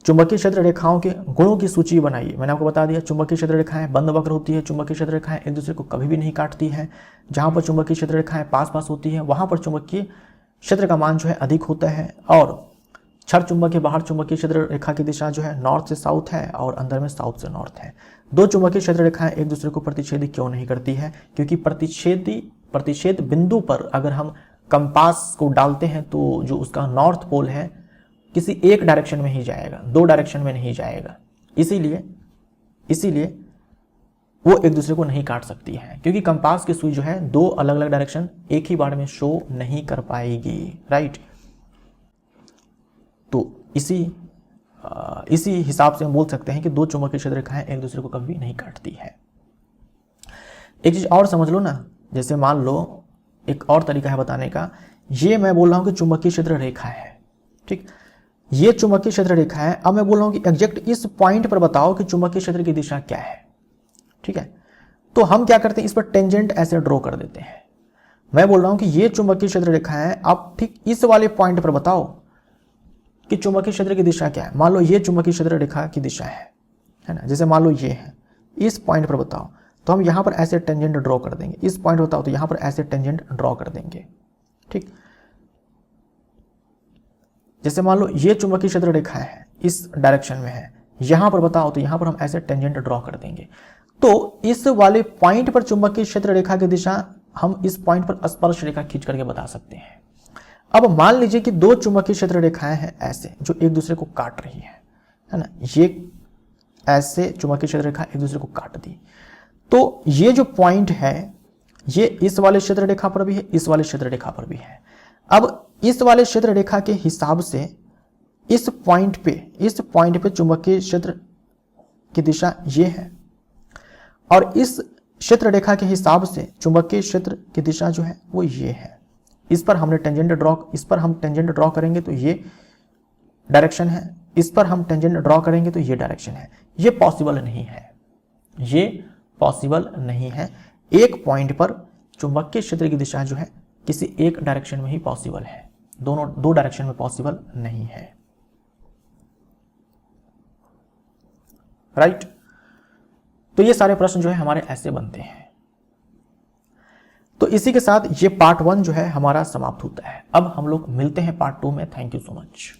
चुंबकीय क्षेत्र रेखाओं के गुणों की सूची बनाइए। मैंने आपको बता दिया, चुंबकीय क्षेत्र रेखाएं बंद वक्र होती है, चुंबकीय क्षेत्र रेखाएं एक दूसरे को कभी भी नहीं काटती है। जहां पर चुंबकीय क्षेत्र रेखाएं पास पास होती है वहां पर चुंबकीय क्षेत्र का मान जो है अधिक होता है। और क्षण चुंबक के बाहर चुंबकीय क्षेत्र रेखा की दिशा जो है नॉर्थ से साउथ है और अंदर में साउथ से नॉर्थ है। दो चुंबकीय क्षेत्र रेखाएं एक दूसरे को प्रतिच्छेदी क्यों नहीं करती है, क्योंकि प्रतिच्छेद बिंदु पर अगर हम कंपास को डालते हैं तो जो उसका नॉर्थ पोल है किसी एक डायरेक्शन में ही जाएगा, दो डायरेक्शन में नहीं जाएगा। इसीलिए वो एक दूसरे को नहीं काट सकती है, क्योंकि कंपास की सुई जो है दो अलग अलग डायरेक्शन एक ही बार में शो नहीं कर पाएगी, राइट। तो इसी हिसाब से हम बोल सकते हैं कि दो चुंबकीय क्षेत्र रेखाएं एक दूसरे को कभी नहीं काटती है। एक चीज और समझ लो ना, जैसे मान लो एक और तरीका है बताने का, ये मैं बोल रहा हूं कि चुंबकीय क्षेत्र रेखा है, ठीक, ये चुंबकीय क्षेत्र रेखा है। अब मैं बोल रहा हूं कि एग्जैक्ट इस पॉइंट पर बताओ कि चुंबकीय क्षेत्र की दिशा क्या है, ठीक है। तो हम क्या करते हैं, इस पर टेंजेंट ऐसे ड्रॉ कर देते हैं। मैं बोल रहा हूं कि ये चुंबकीय क्षेत्र रेखा है, आप ठीक इस वाले पॉइंट पर बताओ कि चुंबकीय क्षेत्र की दिशा क्या है। मान लो ये चुंबकीय क्षेत्र रेखा की दिशा है ना, जैसे मान लो ये है, इस पॉइंट पर बताओ, तो हम यहां पर ऐसे टेंजेंट ड्रॉ कर देंगे। इस पॉइंट बताओ तो यहां पर ऐसे टेंजेंट ड्रॉ कर देंगे, ठीक। जैसे मान लो ये चुंबकीय क्षेत्र रेखा है, इस डायरेक्शन में है, यहां पर बताओ तो यहां पर हम ऐसे टेंजेंट ड्रॉ कर देंगे। तो इस वाले पॉइंट पर चुंबकीय क्षेत्र रेखा की दिशा हम इस पॉइंट पर स्पर्श रेखा खींच करके बता सकते हैं। अब मान लीजिए कि दो चुंबकीय क्षेत्र रेखाएं हैं ऐसे जो एक दूसरे को काट रही है ना, ये ऐसे चुंबकीय क्षेत्र रेखा एक दूसरे को काट दी। तो ये जो पॉइंट है ये इस वाले क्षेत्र रेखा पर भी है, इस वाले क्षेत्र रेखा पर भी है। अब इस वाले क्षेत्र रेखा के हिसाब से इस पॉइंट पे चुंबकीय क्षेत्र की दिशा ये है, और इस क्षेत्र रेखा के हिसाब से चुंबकीय क्षेत्र की दिशा जो है वो ये है। इस पर हम टेंजेंट ड्रॉ करेंगे तो ये डायरेक्शन है, इस पर हम टेंजेंट ड्रॉ करेंगे तो ये डायरेक्शन है। ये पॉसिबल नहीं है, एक पॉइंट पर चुंबकीय क्षेत्र की दिशा जो है किसी एक डायरेक्शन में ही पॉसिबल है, दो डायरेक्शन में पॉसिबल नहीं है। राइट? तो ये सारे प्रश्न जो है हमारे ऐसे बनते हैं। तो इसी के साथ ये पार्ट 1 जो है हमारा समाप्त होता है। अब हम लोग मिलते हैं पार्ट 2 में। Thank you so much.